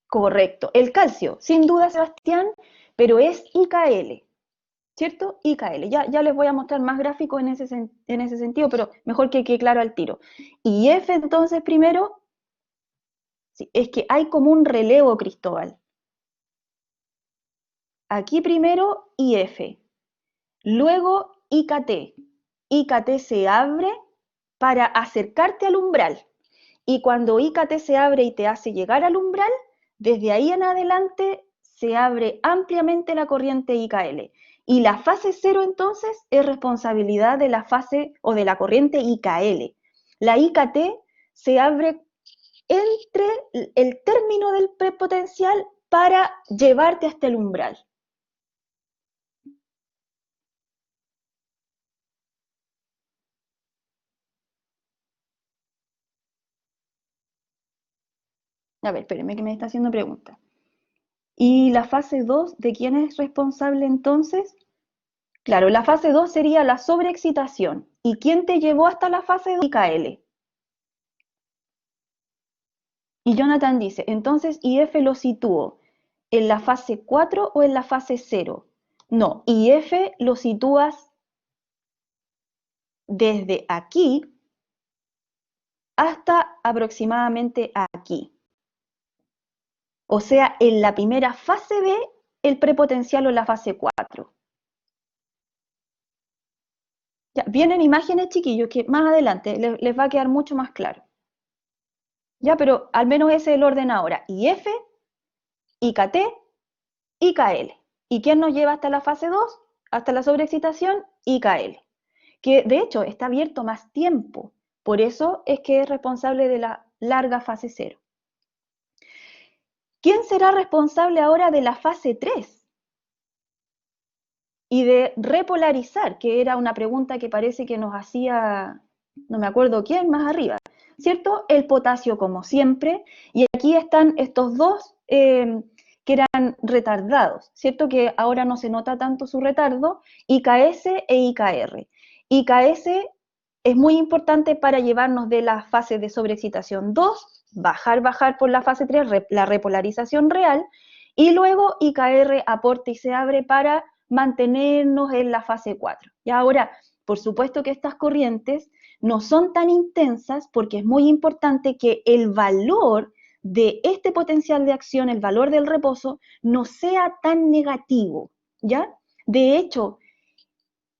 [SPEAKER 1] Correcto. El calcio, sin duda, Sebastián, pero es IKL, ¿cierto? IKL. Ya les voy a mostrar más gráficos en ese sentido, pero mejor que quede claro al tiro. Y F entonces primero, sí, es que hay como un relevo, Cristóbal. Aquí primero IF, luego IKT. IKT se abre para acercarte al umbral. Y cuando IKT se abre y te hace llegar al umbral, desde ahí en adelante se abre ampliamente la corriente IKL. Y la fase cero entonces es responsabilidad de la fase o de la corriente IKL. La IKT se abre entre el término del prepotencial para llevarte hasta el umbral. A ver, espérenme que me está haciendo pregunta. ¿Y la fase 2 de quién es responsable entonces? Claro, la fase 2 sería la sobreexcitación. ¿Y quién te llevó hasta la fase 2? IKL. Y Jonathan dice, entonces IF lo sitúo en la fase 4 o en la fase 0. No, IF lo sitúas desde aquí hasta aproximadamente aquí. O sea, en la primera fase B, el prepotencial o en la fase 4. Ya, vienen imágenes, chiquillos, que más adelante les va a quedar mucho más claro. Ya, pero al menos ese es el orden ahora. IF, IKT, IKL. ¿Y quién nos lleva hasta la fase 2? Hasta la sobreexcitación, IKL. Que de hecho está abierto más tiempo. Por eso es que es responsable de la larga fase 0. ¿Quién será responsable ahora de la fase 3? Y de repolarizar, que era una pregunta que parece que nos hacía, no me acuerdo quién, más arriba, ¿cierto? El potasio como siempre, y aquí están estos dos que eran retardados, ¿cierto? Que ahora no se nota tanto su retardo, IKS e IKR. IKS es muy importante para llevarnos de la fase de sobreexcitación 2, bajar por la fase 3, la repolarización real, y luego IKR aporta y se abre para mantenernos en la fase 4. Y ahora, por supuesto que estas corrientes no son tan intensas porque es muy importante que el valor de este potencial de acción, el valor del reposo, no sea tan negativo, ¿ya? De hecho,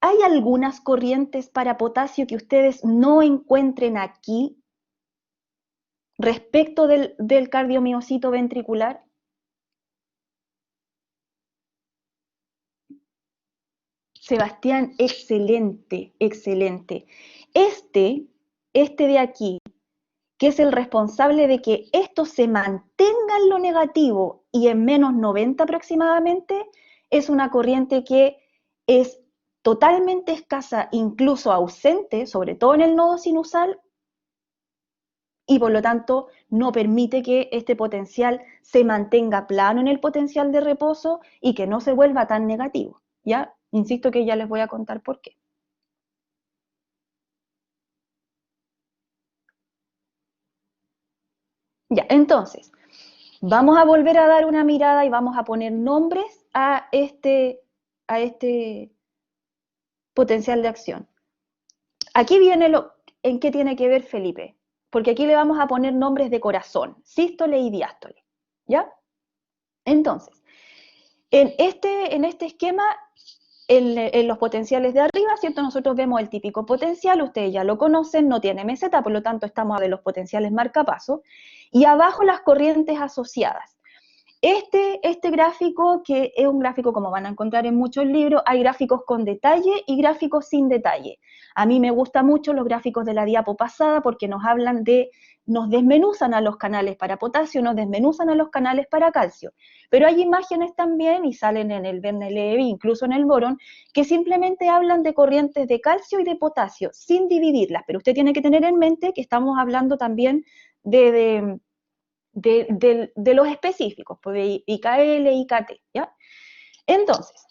[SPEAKER 1] ¿hay algunas corrientes para potasio que ustedes no encuentren aquí respecto del cardiomiocito ventricular? Sebastián, excelente, excelente. Este de aquí que es el responsable de que esto se mantenga en lo negativo y en menos 90 aproximadamente, es una corriente que es totalmente escasa, incluso ausente, sobre todo en el nodo sinusal, y por lo tanto no permite que este potencial se mantenga plano en el potencial de reposo y que no se vuelva tan negativo. ¿Ya? Insisto que ya les voy a contar por qué. Ya, entonces, vamos a volver a dar una mirada y vamos a poner nombres a este potencial de acción. Aquí viene en qué tiene que ver Felipe, porque aquí le vamos a poner nombres de corazón, sístole y diástole, ¿ya? Entonces, en este esquema, en los potenciales de arriba, ¿cierto? Nosotros vemos el típico potencial, ustedes ya lo conocen, no tiene meseta, por lo tanto estamos a ver los potenciales marcapasos, y abajo las corrientes asociadas. Este gráfico, que es un gráfico como van a encontrar en muchos libros, hay gráficos con detalle y gráficos sin detalle. A mí me gustan mucho los gráficos de la diapo pasada porque nos hablan nos desmenuzan a los canales para potasio, nos desmenuzan a los canales para calcio. Pero hay imágenes también, y salen en el Verne-Levi, incluso en el Boron, que simplemente hablan de corrientes de calcio y de potasio, sin dividirlas. Pero usted tiene que tener en mente que estamos hablando también de los específicos, pues de IKL, IKT, ¿ya? Entonces,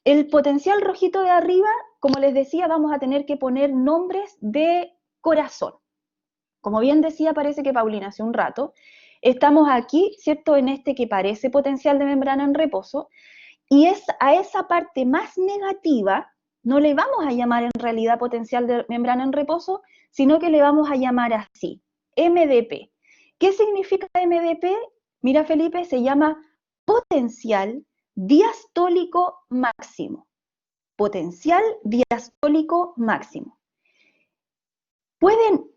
[SPEAKER 1] el potencial rojito de arriba, como les decía, vamos a tener que poner nombres de corazón. Como bien decía, parece que Paulina hace un rato, estamos aquí, ¿cierto?, en este que parece potencial de membrana en reposo, y es a esa parte más negativa, no le vamos a llamar en realidad potencial de membrana en reposo, sino que le vamos a llamar así, MDP. ¿Qué significa MDP? Mira, Felipe, se llama potencial diastólico máximo. Potencial diastólico máximo. Pueden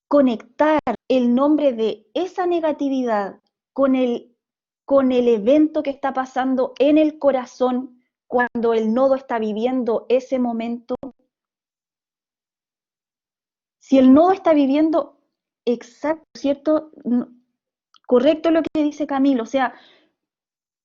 [SPEAKER 1] conectar el nombre de esa negatividad con el evento que está pasando en el corazón cuando el nodo está viviendo ese momento. Si el nodo está viviendo exacto, ¿cierto? Correcto lo que dice Camilo, o sea,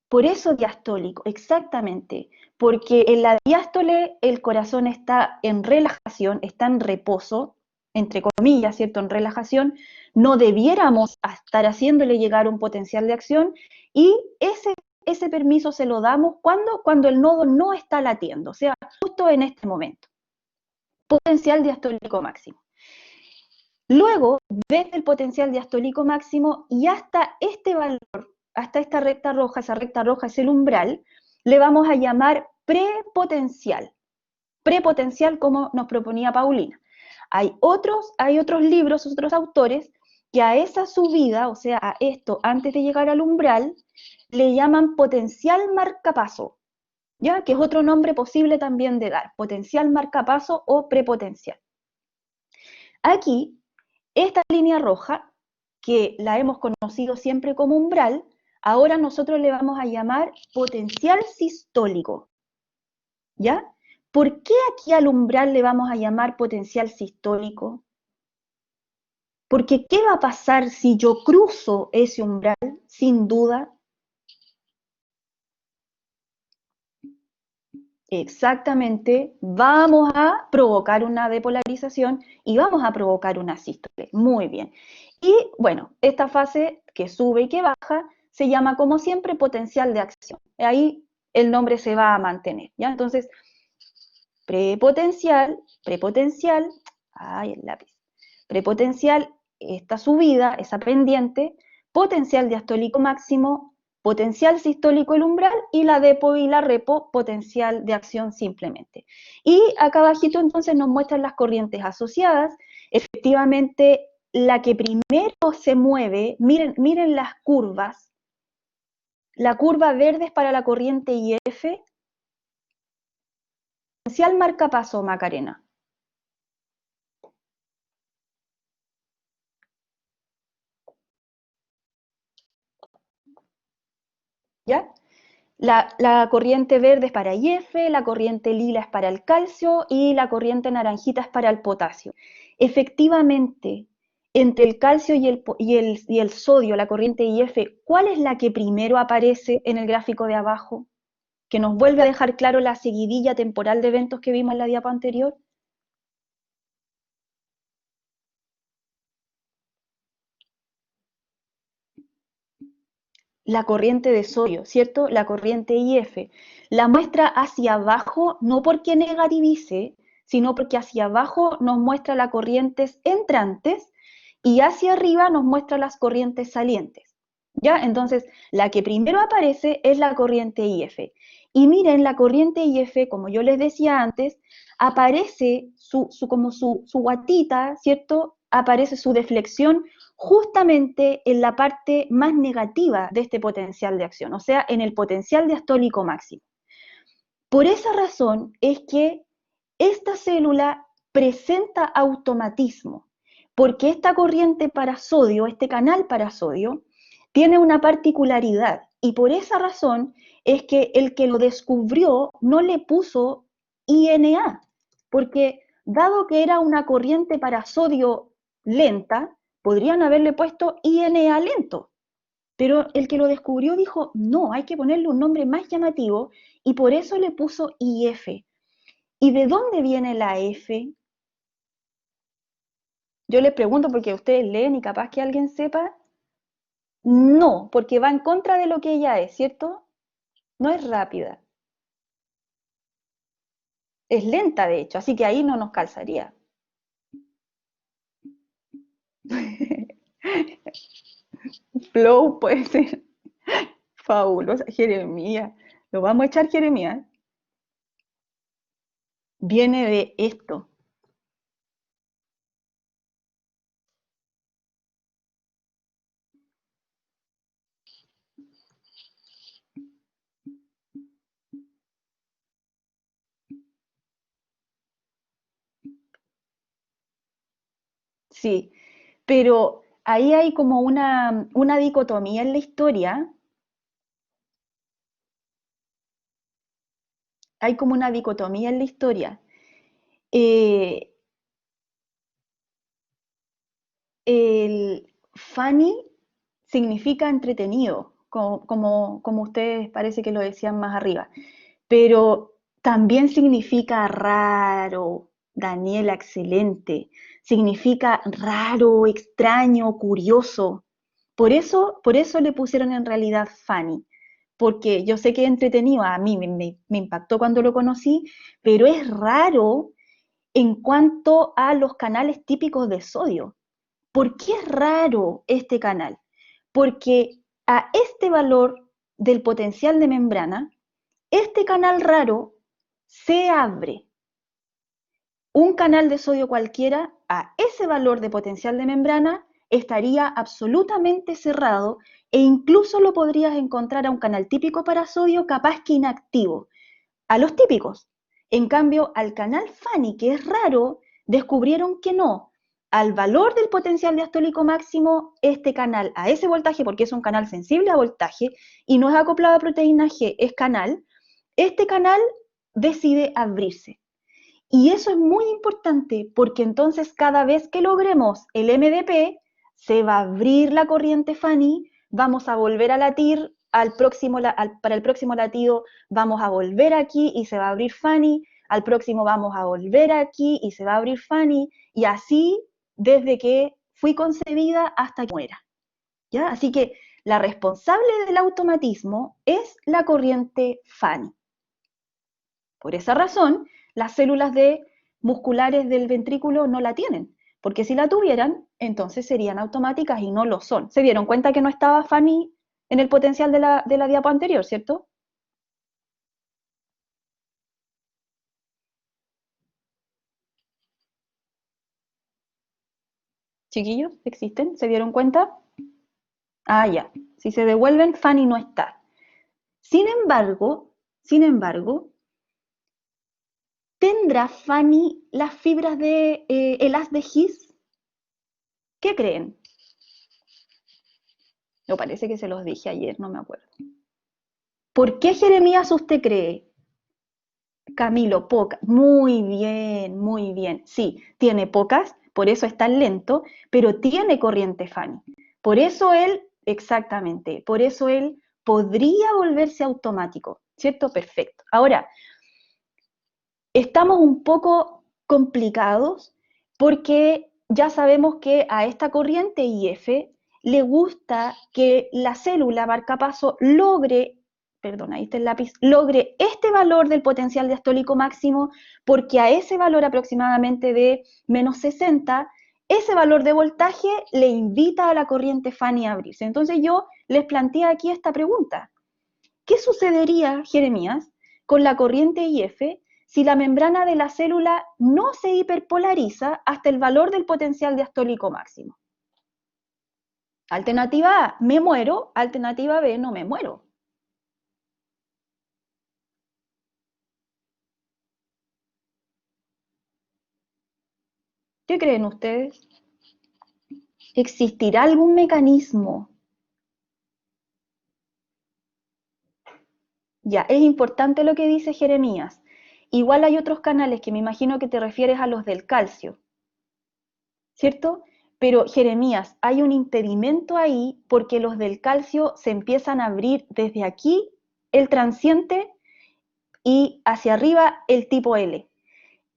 [SPEAKER 1] por eso diastólico, exactamente, porque en la diástole el corazón está en relajación, está en reposo, entre comillas, ¿cierto? En relajación, no debiéramos estar haciéndole llegar un potencial de acción y ese permiso se lo damos cuando el nodo no está latiendo, o sea, justo en este momento. Potencial diastólico máximo. Luego, desde el potencial diastólico máximo y hasta este valor, hasta esta recta roja, esa recta roja es el umbral, le vamos a llamar prepotencial. Prepotencial como nos proponía Paulina. Hay otros libros, otros autores, que a esa subida, o sea, a esto antes de llegar al umbral, le llaman potencial marcapaso, ¿ya? Que es otro nombre posible también de dar, potencial marcapaso o prepotencial. Aquí, esta línea roja, que la hemos conocido siempre como umbral, ahora nosotros le vamos a llamar potencial sistólico, ¿ya? ¿Por qué aquí al umbral le vamos a llamar potencial sistólico? Porque ¿qué va a pasar si yo cruzo ese umbral? Sin duda. Exactamente, vamos a provocar una depolarización y vamos a provocar una sístole. Muy bien. Y bueno, esta fase que sube y que baja se llama como siempre potencial de acción. Ahí el nombre se va a mantener, ¿ya? Entonces, prepotencial, ay, el lápiz, prepotencial, esta subida, esa pendiente, potencial diastólico máximo, potencial sistólico el umbral y la depo y la repo, potencial de acción simplemente. Y acá abajito entonces nos muestran las corrientes asociadas. Efectivamente, la que primero se mueve, miren las curvas, la curva verde es para la corriente IF, potencial marcapaso, Macarena. ¿Ya? La corriente verde es para IF, la corriente lila es para el calcio y la corriente naranjita es para el potasio. Efectivamente, Entre el calcio y el sodio, la corriente IF, ¿cuál es la que primero aparece en el gráfico de abajo? Que nos vuelve a dejar claro la seguidilla temporal de eventos que vimos en la diapo anterior. La corriente de sodio, ¿cierto? La corriente IF. La muestra hacia abajo no porque negativice, sino porque hacia abajo nos muestra las corrientes entrantes y hacia arriba nos muestra las corrientes salientes. ¿Ya? Entonces, la que primero aparece es la corriente IF. Y miren, la corriente IF, como yo les decía antes, aparece como su guatita, ¿cierto? Aparece su deflexión justamente en la parte más negativa de este potencial de acción, o sea, en el potencial diastólico máximo. Por esa razón es que esta célula presenta automatismo, porque esta corriente para sodio, este canal para sodio, tiene una particularidad y por esa razón es que el que lo descubrió no le puso INA, porque dado que era una corriente para sodio lenta, podrían haberle puesto INA lento, pero el que lo descubrió dijo, no, hay que ponerle un nombre más llamativo y por eso le puso IF. ¿Y de dónde viene la F? Yo les pregunto porque ustedes leen y capaz que alguien sepa. No, porque va en contra de lo que ella es, ¿cierto? No es rápida, es lenta de hecho, así que ahí no nos calzaría. Flow puede ser fabulosa. Jeremías, lo vamos a echar Jeremías. Viene de esto. Sí, pero ahí hay como una dicotomía en la historia, hay como una dicotomía en la historia. Eh, el funny significa entretenido, como ustedes parece que lo decían más arriba, pero también significa raro, Daniela, excelente, significa raro, extraño, curioso. Por eso le pusieron en realidad funny, porque yo sé que es entretenido, a mí me impactó cuando lo conocí, pero es raro en cuanto a los canales típicos de sodio. ¿Por qué es raro este canal? Porque a este valor del potencial de membrana, este canal raro se abre. Un canal de sodio cualquiera a ese valor de potencial de membrana estaría absolutamente cerrado e incluso lo podrías encontrar a un canal típico para sodio capaz que inactivo, a los típicos. En cambio, al canal Fanny, que es raro, descubrieron que no. Al valor del potencial diastólico máximo, este canal a ese voltaje, porque es un canal sensible a voltaje y no es acoplado a proteína G, es canal, este canal decide abrirse. Y eso es muy importante porque entonces cada vez que logremos el MDP, se va a abrir la corriente Fanny, vamos a volver a latir para el próximo latido, vamos a volver aquí y se va a abrir Fanny, al próximo vamos a volver aquí y se va a abrir Fanny, y así desde que fui concebida hasta que muera. ¿Ya? Así que la responsable del automatismo es la corriente Fanny. Por esa razón, las células musculares del ventrículo no la tienen, porque si la tuvieran, entonces serían automáticas y no lo son. ¿Se dieron cuenta que no estaba Fanny en el potencial de la diapo anterior, cierto? Chiquillos, ¿existen? ¿Se dieron cuenta? Ah, ya. Si se devuelven, Fanny no está. Sin embargo, ¿tendrá Fanny las fibras de el haz de His? ¿Qué creen? Me parece que se los dije ayer, no me acuerdo. ¿Por qué Jeremías usted cree? Camilo, pocas. Muy bien, muy bien. Sí, tiene pocas, por eso es tan lento, pero tiene corriente Fanny. Por eso él, exactamente, por eso él podría volverse automático, ¿cierto? Perfecto. Ahora, estamos un poco complicados porque ya sabemos que a esta corriente IF le gusta que la célula marcapaso logre, perdón, ahí está el lápiz, logre este valor del potencial diastólico máximo, porque a ese valor aproximadamente de menos 60, ese valor de voltaje le invita a la corriente Fanny a abrirse. Entonces yo les planteé aquí esta pregunta. ¿Qué sucedería, Jeremías, con la corriente IF si la membrana de la célula no se hiperpolariza hasta el valor del potencial diastólico máximo? Alternativa A, me muero. Alternativa B, no me muero. ¿Qué creen ustedes? ¿Existirá algún mecanismo? Ya, es importante lo que dice Jeremías. Igual hay otros canales que me imagino que te refieres a los del calcio, ¿cierto? Pero Jeremías, hay un impedimento ahí porque los del calcio se empiezan a abrir desde aquí el transiente y hacia arriba el tipo L.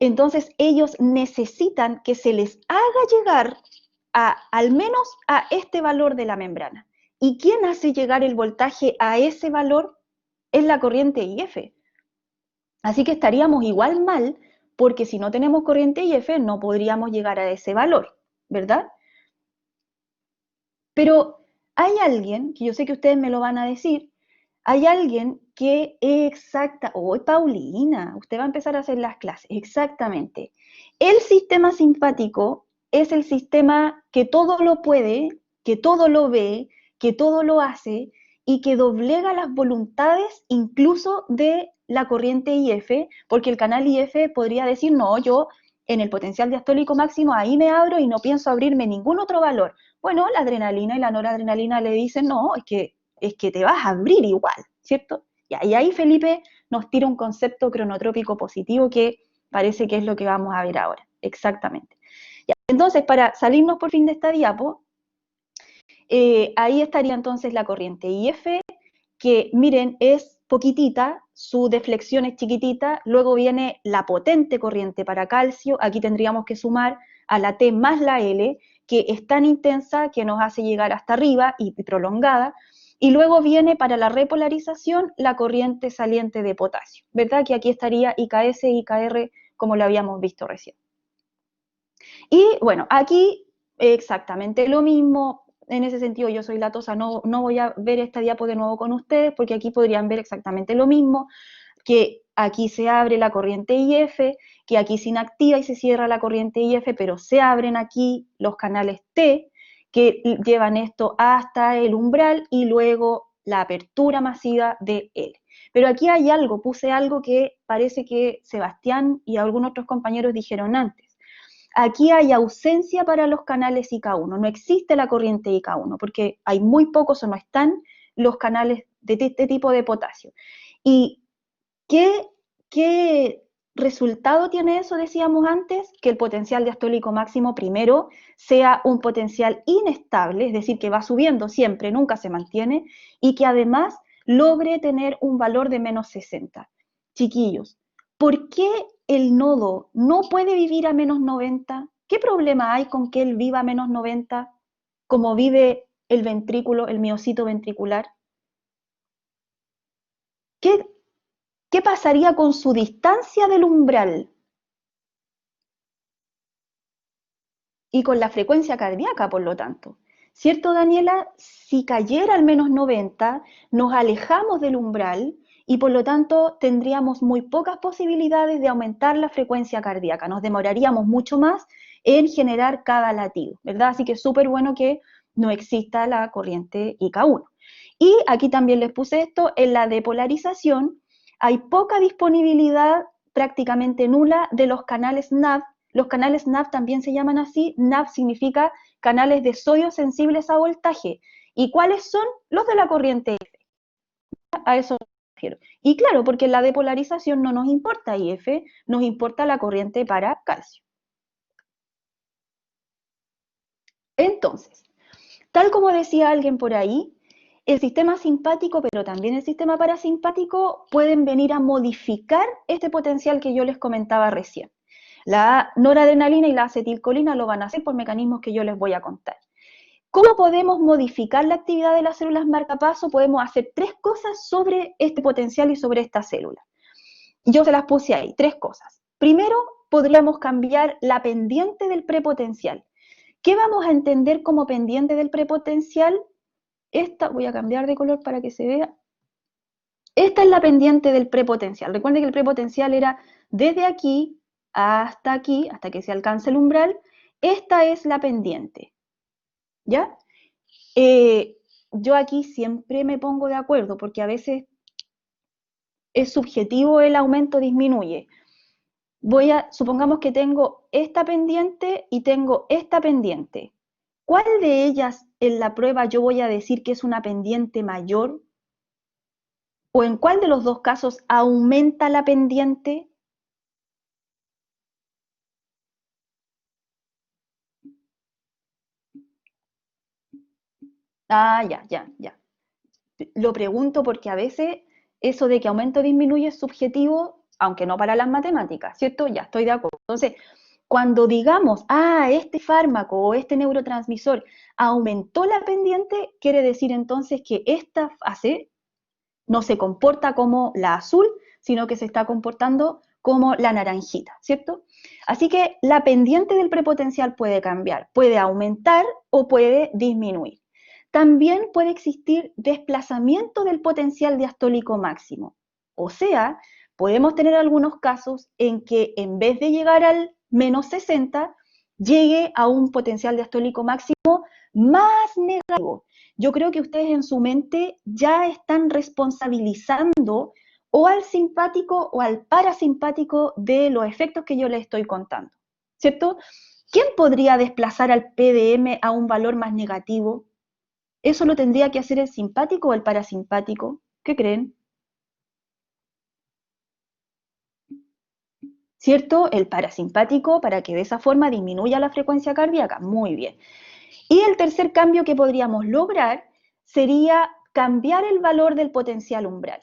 [SPEAKER 1] Entonces ellos necesitan que se les haga llegar al menos a este valor de la membrana. ¿Y quién hace llegar el voltaje a ese valor? Es la corriente IF. Así que estaríamos igual mal porque si no tenemos corriente IF no podríamos llegar a ese valor, ¿verdad? Pero hay alguien, que yo sé que ustedes me lo van a decir, hay alguien que exacta, hoy Paulina, usted va a empezar a hacer las clases, exactamente. El sistema simpático es el sistema que todo lo puede, que todo lo ve, que todo lo hace y que doblega las voluntades incluso de la corriente IF, porque el canal IF podría decir, no, yo en el potencial diastólico máximo ahí me abro y no pienso abrirme ningún otro valor. Bueno, la adrenalina y la noradrenalina le dicen, no, es que te vas a abrir igual, ¿cierto? Y ahí Felipe nos tira un concepto cronotrópico positivo que parece que es lo que vamos a ver ahora, exactamente. Ya, entonces, para salirnos por fin de esta diapo, ahí estaría entonces la corriente IF, que miren, es poquitita, su deflexión es chiquitita, luego viene la potente corriente para calcio, aquí tendríamos que sumar a la T más la L, que es tan intensa que nos hace llegar hasta arriba y prolongada, y luego viene para la repolarización la corriente saliente de potasio, ¿verdad? Que aquí estaría IKS, IKR, como lo habíamos visto recién. Y bueno, aquí exactamente lo mismo, en ese sentido yo soy latosa, no voy a ver esta diapo de nuevo con ustedes, porque aquí podrían ver exactamente lo mismo, que aquí se abre la corriente IF, que aquí se inactiva y se cierra la corriente IF, pero se abren aquí los canales T, que llevan esto hasta el umbral y luego la apertura masiva de L. Pero aquí hay algo, puse algo que parece que Sebastián y algunos otros compañeros dijeron antes. Aquí hay ausencia para los canales IK1, no existe la corriente IK1, porque hay muy pocos o no están los canales de este tipo de potasio. ¿Y qué resultado tiene eso, decíamos antes? Que el potencial diastólico máximo primero sea un potencial inestable, es decir, que va subiendo siempre, nunca se mantiene, y que además logre tener un valor de menos 60. Chiquillos, ¿por qué el nodo no puede vivir a menos 90? ¿Qué problema hay con que él viva a menos 90 como vive el ventrículo, el miocito ventricular? ¿Qué, ¿Qué pasaría con su distancia del umbral y con la frecuencia cardíaca, por lo tanto? ¿Cierto, Daniela? Si cayera al menos 90, nos alejamos del umbral y por lo tanto tendríamos muy pocas posibilidades de aumentar la frecuencia cardíaca. Nos demoraríamos mucho más en generar cada latido, ¿verdad? Así que es súper bueno que no exista la corriente IK1. Y aquí también les puse esto, en la depolarización hay poca disponibilidad, prácticamente nula, de los canales NAV. Los canales NAV también se llaman así. NAV significa canales de sodio sensibles a voltaje. ¿Y cuáles son? Los de la corriente F. A eso me refiero. Y claro, porque la depolarización no nos importa IF, nos importa la corriente para calcio. Entonces, tal como decía alguien por ahí, el sistema simpático, pero también el sistema parasimpático pueden venir a modificar este potencial que yo les comentaba recién. La noradrenalina y la acetilcolina lo van a hacer por mecanismos que yo les voy a contar. ¿Cómo podemos modificar la actividad de las células marcapaso? Podemos hacer tres cosas sobre este potencial y sobre esta célula. Yo se las puse ahí, tres cosas. Primero, podríamos cambiar la pendiente del prepotencial. ¿Qué vamos a entender como pendiente del prepotencial? Esta, voy a cambiar de color para que se vea. Esta es la pendiente del prepotencial. Recuerden que el prepotencial era desde aquí, hasta que se alcance el umbral. Esta es la pendiente, ¿ya? Yo aquí siempre me pongo de acuerdo porque a veces es subjetivo el aumento disminuye. Supongamos que tengo esta pendiente y tengo esta pendiente. ¿Cuál de ellas en la prueba yo voy a decir que es una pendiente mayor? ¿O en cuál de los dos casos aumenta la pendiente? Ah, ya. Lo pregunto porque a veces eso de que aumento o disminuye es subjetivo, aunque no para las matemáticas, ¿cierto? Ya estoy de acuerdo. Entonces, cuando digamos, este fármaco o este neurotransmisor aumentó la pendiente, quiere decir entonces que esta fase no se comporta como la azul, sino que se está comportando como la naranjita, ¿cierto? Así que la pendiente del prepotencial puede cambiar, puede aumentar o puede disminuir. También puede existir desplazamiento del potencial diastólico máximo. O sea, podemos tener algunos casos en que en vez de llegar al menos 60, llegue a un potencial diastólico máximo más negativo. Yo creo que ustedes en su mente ya están responsabilizando o al simpático o al parasimpático de los efectos que yo les estoy contando, ¿cierto? ¿Quién podría desplazar al PDM a un valor más negativo? ¿Eso lo tendría que hacer el simpático o el parasimpático? ¿Qué creen? ¿Cierto? El parasimpático para que de esa forma disminuya la frecuencia cardíaca. Muy bien. Y el tercer cambio que podríamos lograr sería cambiar el valor del potencial umbral.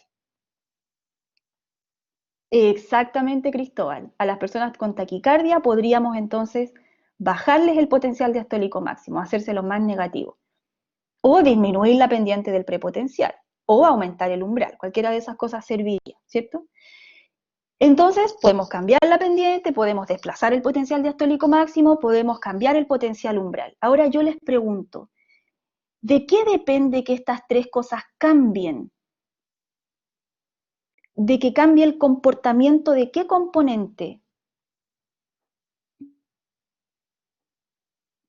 [SPEAKER 1] Exactamente, Cristóbal. A las personas con taquicardia podríamos entonces bajarles el potencial diastólico máximo, hacérselo más negativo, o disminuir la pendiente del prepotencial, o aumentar el umbral. Cualquiera de esas cosas serviría, ¿cierto? Entonces, podemos cambiar la pendiente, podemos desplazar el potencial diastólico máximo, podemos cambiar el potencial umbral. Ahora yo les pregunto, ¿de qué depende que estas tres cosas cambien? ¿De que cambie el comportamiento de qué componente?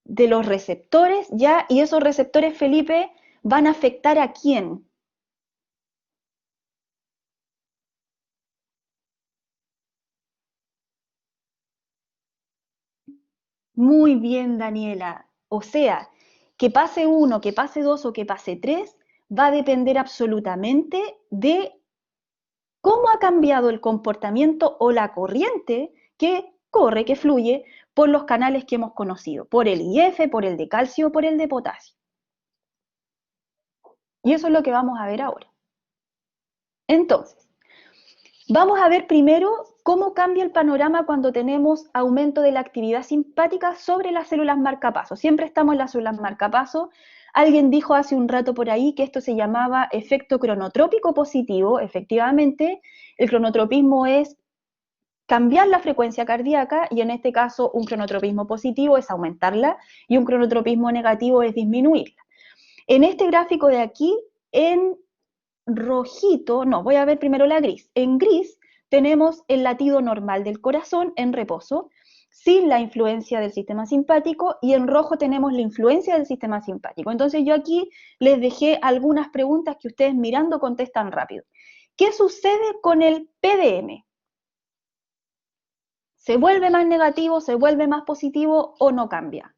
[SPEAKER 1] De los receptores, ¿ya? Y esos receptores, Felipe, van a afectar ¿a quién? Muy bien, Daniela. O sea, que pase uno, que pase dos o que pase tres, va a depender absolutamente de cómo ha cambiado el comportamiento o la corriente que corre, que fluye por los canales que hemos conocido, por el IF, por el de calcio o por el de potasio. Y eso es lo que vamos a ver ahora. Entonces, vamos a ver primero cómo cambia el panorama cuando tenemos aumento de la actividad simpática sobre las células marcapaso. Siempre estamos en las células marcapaso. Alguien dijo hace un rato por ahí que esto se llamaba efecto cronotrópico positivo. Efectivamente, el cronotropismo es cambiar la frecuencia cardíaca y en este caso un cronotropismo positivo es aumentarla y un cronotropismo negativo es disminuirla. En este gráfico de aquí, en rojito, no, voy a ver primero la gris. En gris tenemos el latido normal del corazón en reposo, sin la influencia del sistema simpático, y en rojo tenemos la influencia del sistema simpático. Entonces yo aquí les dejé algunas preguntas que ustedes mirando contestan rápido. ¿Qué sucede con el PDM? ¿Se vuelve más negativo, se vuelve más positivo o no cambia?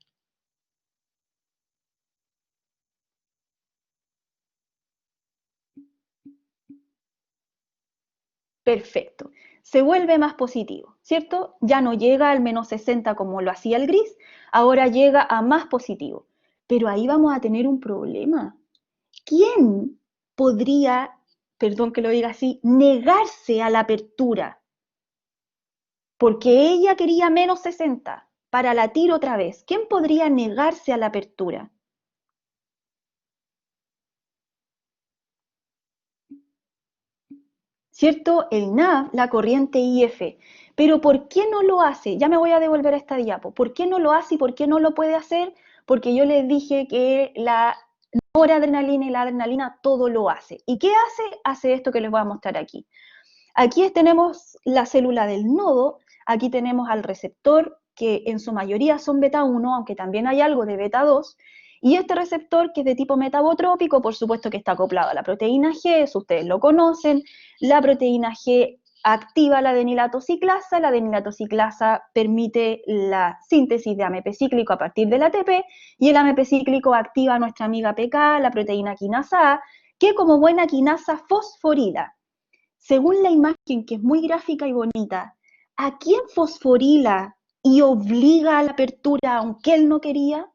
[SPEAKER 1] Perfecto. Se vuelve más positivo, ¿cierto? Ya no llega al menos 60 como lo hacía el gris, ahora llega a más positivo. Pero ahí vamos a tener un problema. ¿Quién podría, perdón que lo diga así, negarse a la apertura? Porque ella quería menos 60 para latir otra vez. ¿Quién podría negarse a la apertura? ¿Cierto? El NAV, la corriente IF. Pero ¿por qué no lo hace? Ya me voy a devolver a esta diapo. ¿Por qué no lo hace y por qué no lo puede hacer? Porque yo les dije que la noradrenalina y la adrenalina todo lo hace. ¿Y qué hace? Hace esto que les voy a mostrar aquí. Aquí tenemos la célula del nodo, aquí tenemos al receptor, que en su mayoría son beta 1, aunque también hay algo de beta 2, y este receptor, que es de tipo metabotrópico, por supuesto que está acoplado a la proteína G, eso ustedes lo conocen. La proteína G activa la adenilatociclasa permite la síntesis de AMP cíclico a partir del ATP, y el AMP cíclico activa a nuestra amiga PK, la proteína quinasa A, que como buena quinasa fosforila. Según la imagen, que es muy gráfica y bonita, ¿a quién fosforila y obliga a la apertura aunque él no quería?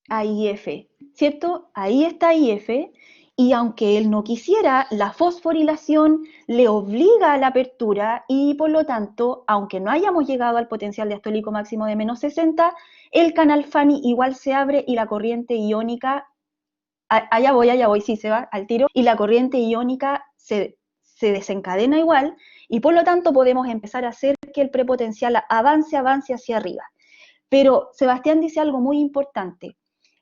[SPEAKER 1] A IF, ¿cierto? Ahí está IF, y aunque él no quisiera, la fosforilación le obliga a la apertura y por lo tanto, aunque no hayamos llegado al potencial diastólico máximo de menos 60, el canal Fanny igual se abre y la corriente iónica, allá voy, sí, se va al tiro, y la corriente iónica se desencadena igual, y por lo tanto podemos empezar a hacer que el prepotencial avance hacia arriba. Pero Sebastián dice algo muy importante.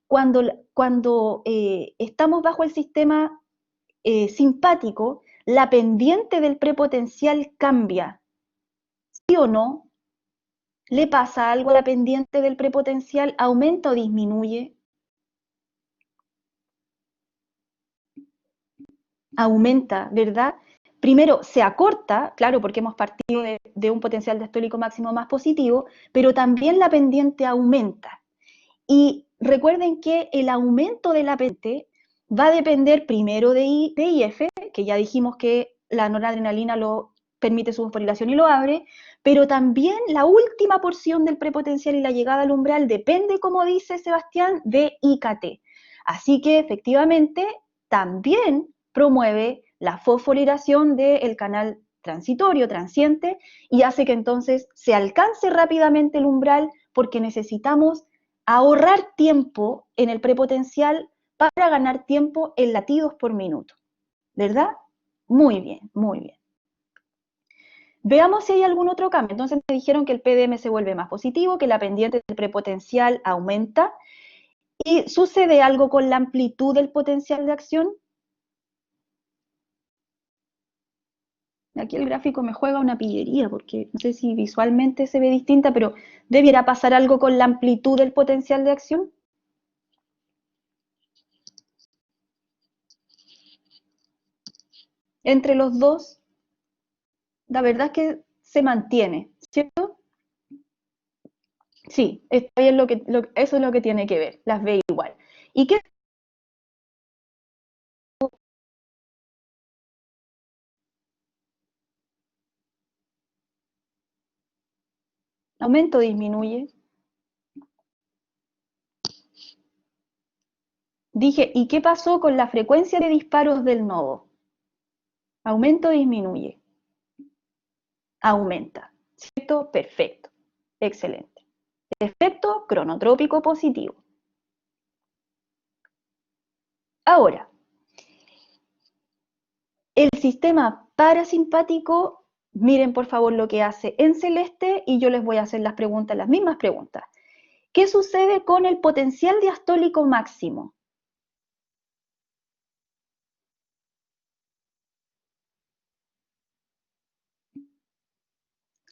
[SPEAKER 1] Cuando estamos bajo el sistema simpático, la pendiente del prepotencial cambia. ¿Sí o no? ¿Le pasa algo a la pendiente del prepotencial? ¿Aumenta o disminuye? Aumenta, ¿verdad? Primero se acorta, claro, porque hemos partido de un potencial diastólico máximo más positivo, pero también la pendiente aumenta. Y recuerden que el aumento de la pendiente va a depender primero de IF, que ya dijimos que la noradrenalina lo permite su fosforilación y lo abre, pero también la última porción del prepotencial y la llegada al umbral depende, como dice Sebastián, de IKT. Así que efectivamente también promueve la fosforilación del canal transitorio, transiente, y hace que entonces se alcance rápidamente el umbral porque necesitamos ahorrar tiempo en el prepotencial para ganar tiempo en latidos por minuto, ¿verdad? Muy bien, muy bien. Veamos si hay algún otro cambio. Entonces me dijeron que el PDM se vuelve más positivo, que la pendiente del prepotencial aumenta, y sucede algo con la amplitud del potencial de acción. Aquí el gráfico me juega una pillería, porque no sé si visualmente se ve distinta, pero ¿debiera pasar algo con la amplitud del potencial de acción? Entre los dos, la verdad es que se mantiene, ¿cierto? Sí, está bien eso es lo que tiene que ver, las ve igual. ¿Y qué aumento disminuye? Dije, ¿y qué pasó con la frecuencia de disparos del nodo? ¿Aumento o disminuye? Aumenta, ¿cierto? Perfecto, excelente. Efecto cronotrópico positivo. Ahora, el sistema parasimpático, miren por favor lo que hace en celeste y yo les voy a hacer las preguntas, las mismas preguntas. ¿Qué sucede con el potencial diastólico máximo?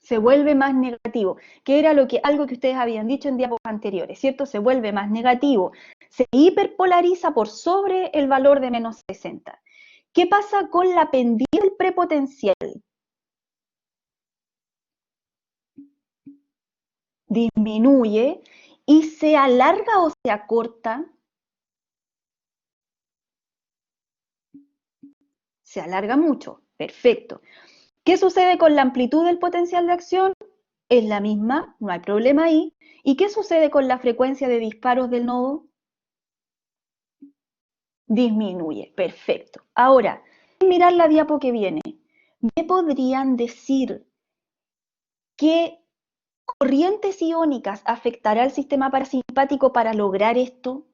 [SPEAKER 1] Se vuelve más negativo, que era algo que ustedes habían dicho en diapositivas anteriores, ¿cierto? Se vuelve más negativo, se hiperpolariza por sobre el valor de menos 60. ¿Qué pasa con la pendiente del prepotencial? Disminuye y se alarga o se acorta. Se alarga mucho, perfecto. ¿Qué sucede con la amplitud del potencial de acción? es la misma, no hay problema ahí. ¿Y qué sucede con la frecuencia de disparos del nodo? Disminuye, perfecto. Ahora, mirar la diapo que viene. ¿Me podrían decir qué corrientes iónicas afectará el sistema parasimpático para lograr esto?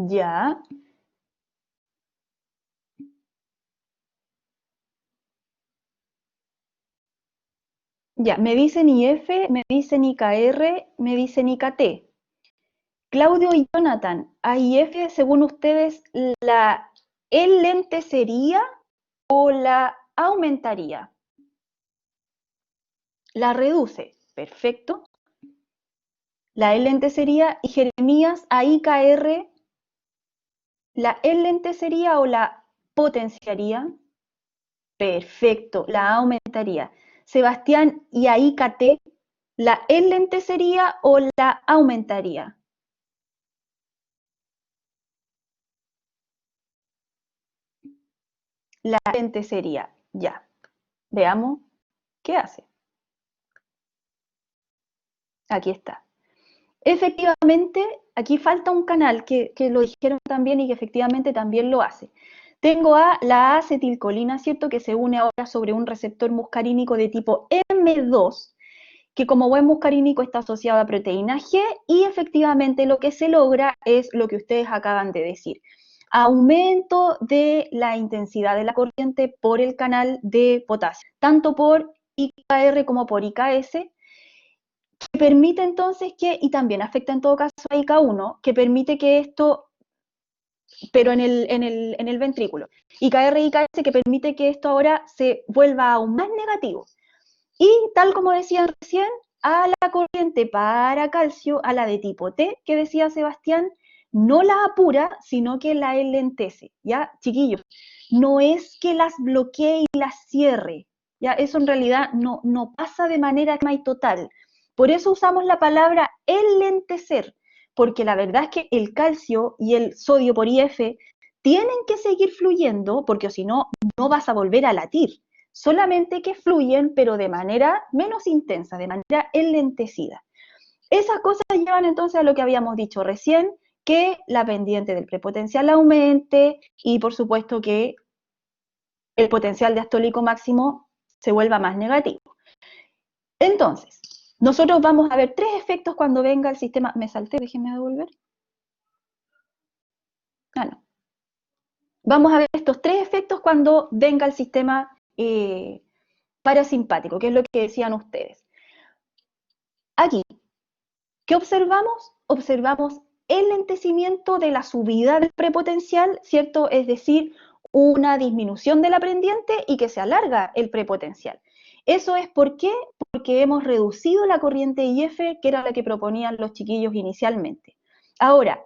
[SPEAKER 1] Ya, ya, me dicen IF, me dicen IKR, me dicen IKT. Claudio y Jonathan, a IF, según ustedes, ¿la enlentecería o la aumentaría? La reduce, perfecto. La enlentecería y Jeremías, a IKR, ¿la enlentecería o la potenciaría? Perfecto, la aumentaría. Sebastián, y a IKT, ¿la enlentecería o la aumentaría? La enlentecería, ya. Veamos qué hace. Aquí está. Efectivamente, aquí falta un canal que lo dijeron también y que efectivamente también lo hace. Tengo a la acetilcolina, ¿cierto? Que se une ahora sobre un receptor muscarínico de tipo M2, que como buen muscarínico está asociado a proteína G y efectivamente lo que se logra es lo que ustedes acaban de decir. Aumento de la intensidad de la corriente por el canal de potasio, tanto por IKR como por IKS, que permite entonces que, y también afecta en todo caso a IK1, que permite que esto, pero en el ventrículo, IKR y IKS, que permite que esto ahora se vuelva aún más negativo. Y tal como decían recién, a la corriente para calcio, a la de tipo T, que decía Sebastián, no la apura, sino que la enlentece, ¿ya? Chiquillos, no es que las bloquee y las cierre, ¿ya? Eso en realidad no pasa de manera total. Por eso usamos la palabra enlentecer, porque la verdad es que el calcio y el sodio por IF tienen que seguir fluyendo, porque si no, no vas a volver a latir. Solamente que fluyen, pero de manera menos intensa, de manera enlentecida. Esas cosas llevan entonces a lo que habíamos dicho recién, que la pendiente del prepotencial aumente y por supuesto que el potencial diastólico máximo se vuelva más negativo. Entonces, nosotros vamos a ver tres efectos cuando venga el sistema. Me salté, déjenme devolver. Ah, no. Vamos a ver estos tres efectos cuando venga el sistema parasimpático, que es lo que decían ustedes. Aquí, ¿qué observamos? Observamos el lentecimiento de la subida del prepotencial, ¿cierto? Es decir, una disminución de la pendiente y que se alarga el prepotencial. ¿Eso es por qué? Porque hemos reducido la corriente IF, que era la que proponían los chiquillos inicialmente. Ahora,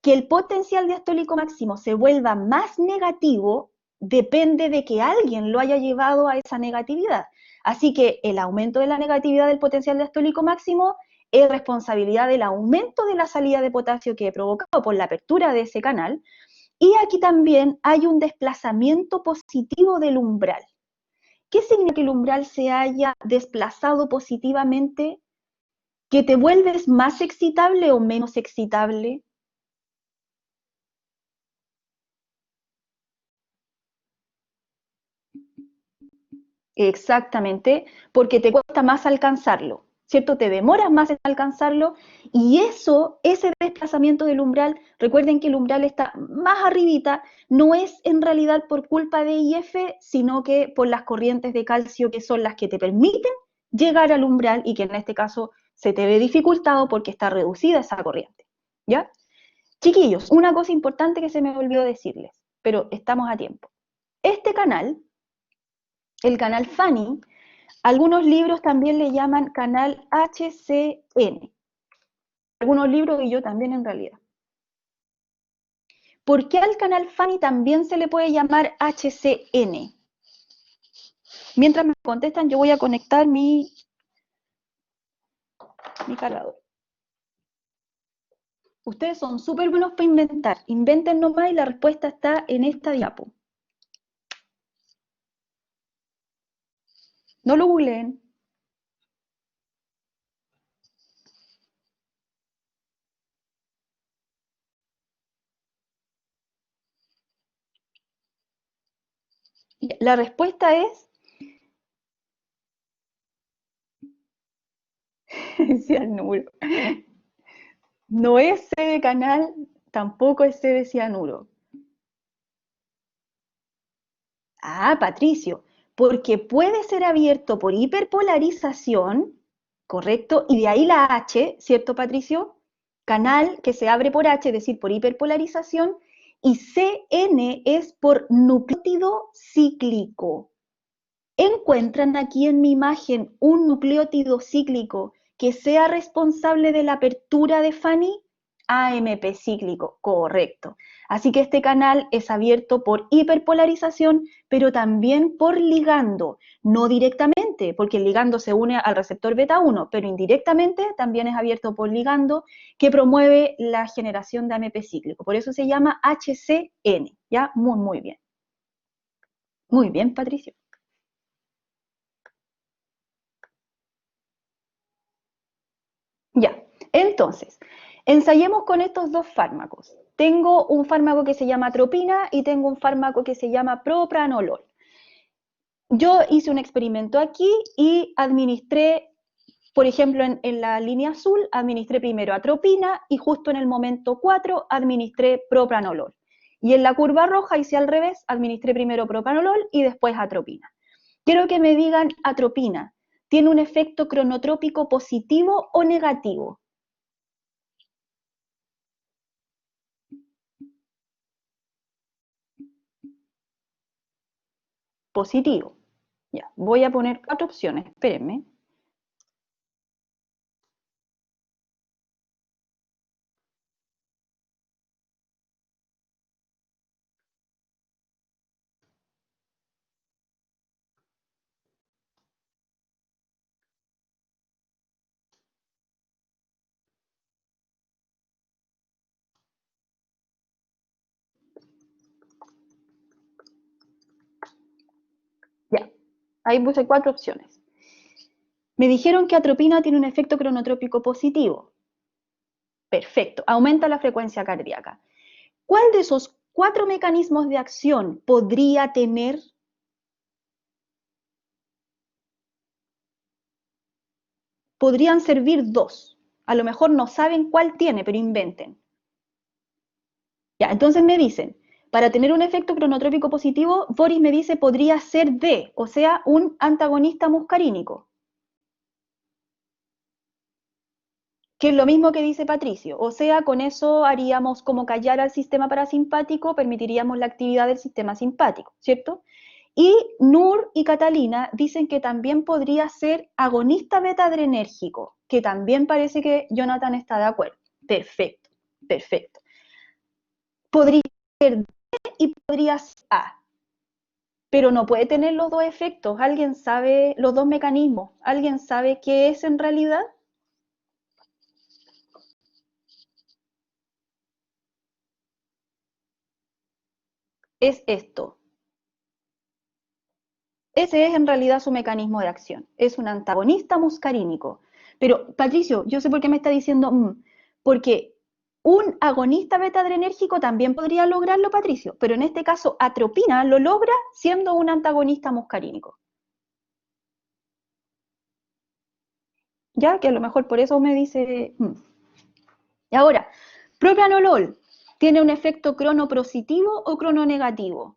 [SPEAKER 1] que el potencial diastólico máximo se vuelva más negativo depende de que alguien lo haya llevado a esa negatividad. Así que el aumento de la negatividad del potencial diastólico máximo es responsabilidad del aumento de la salida de potasio que he provocado por la apertura de ese canal. Y aquí también hay un desplazamiento positivo del umbral. ¿Qué significa que el umbral se haya desplazado positivamente? ¿Que te vuelves más excitable o menos excitable? Exactamente, porque te cuesta más alcanzarlo, ¿cierto? Te demoras más en alcanzarlo y eso, ese desplazamiento del umbral, recuerden que el umbral está más arribita, no es en realidad por culpa de IF, sino que por las corrientes de calcio que son las que te permiten llegar al umbral y que en este caso se te ve dificultado porque está reducida esa corriente, ¿ya? Chiquillos, una cosa importante que se me olvidó decirles, pero estamos a tiempo. Este canal, el canal Fanny, algunos libros también le llaman canal HCN. Algunos libros y yo también en realidad. ¿Por qué al canal Fanny también se le puede llamar HCN? Mientras me contestan, yo voy a conectar mi cargador. Ustedes son súper buenos para inventar. Inventen nomás y la respuesta está en esta diapo. No lo googleen. La respuesta es cianuro. No es C de canal, tampoco es C de cianuro. Ah, Patricio, porque puede ser abierto por hiperpolarización, ¿correcto? Y de ahí la H, ¿cierto, Patricio? Canal que se abre por H, es decir, por hiperpolarización, y CN es por nucleótido cíclico. ¿Encuentran aquí en mi imagen un nucleótido cíclico que sea responsable de la apertura de Fanny? AMP cíclico, correcto. Así que este canal es abierto por hiperpolarización, pero también por ligando, no directamente, porque el ligando se une al receptor beta 1, pero indirectamente también es abierto por ligando que promueve la generación de AMP cíclico. Por eso se llama HCN, ¿ya? Muy, muy bien. Muy bien, Patricio. Ya, entonces, ensayemos con estos dos fármacos. Tengo un fármaco que se llama atropina y tengo un fármaco que se llama propranolol. Yo hice un experimento aquí y administré, por ejemplo, en la línea azul, administré primero atropina y justo en el momento 4 administré propranolol. Y en la curva roja hice al revés, administré primero propranolol y después atropina. Quiero que me digan atropina, ¿tiene un efecto cronotrópico positivo o negativo? Positivo. Ya, voy a poner 4 opciones, espérenme. Ya, ahí puse 4 opciones. Me dijeron que atropina tiene un efecto cronotrópico positivo. Perfecto, aumenta la frecuencia cardíaca. ¿Cuál de esos 4 mecanismos de acción podría tener? Podrían servir 2. A lo mejor no saben cuál tiene, pero inventen. Ya, entonces me dicen, para tener un efecto cronotrópico positivo, Boris me dice podría ser D, o sea, un antagonista muscarínico. Que es lo mismo que dice Patricio, o sea, con eso haríamos como callar al sistema parasimpático, permitiríamos la actividad del sistema simpático, ¿cierto? Y Nur y Catalina dicen que también podría ser agonista beta-adrenérgico, que también parece que Jonathan está de acuerdo. Perfecto, perfecto. Podría ser D y podría ser A, pero no puede tener los dos efectos. ¿Alguien sabe los dos mecanismos? ¿Alguien sabe qué es en realidad? Es esto. Ese es en realidad su mecanismo de acción. Es un antagonista muscarínico. Pero, Patricio, yo sé por qué me está diciendo, porque un agonista beta-adrenérgico también podría lograrlo, Patricio, pero en este caso atropina lo logra siendo un antagonista muscarínico. Ya que a lo mejor por eso me dice. Y ahora, propranolol, ¿tiene un efecto cronopositivo o crononegativo?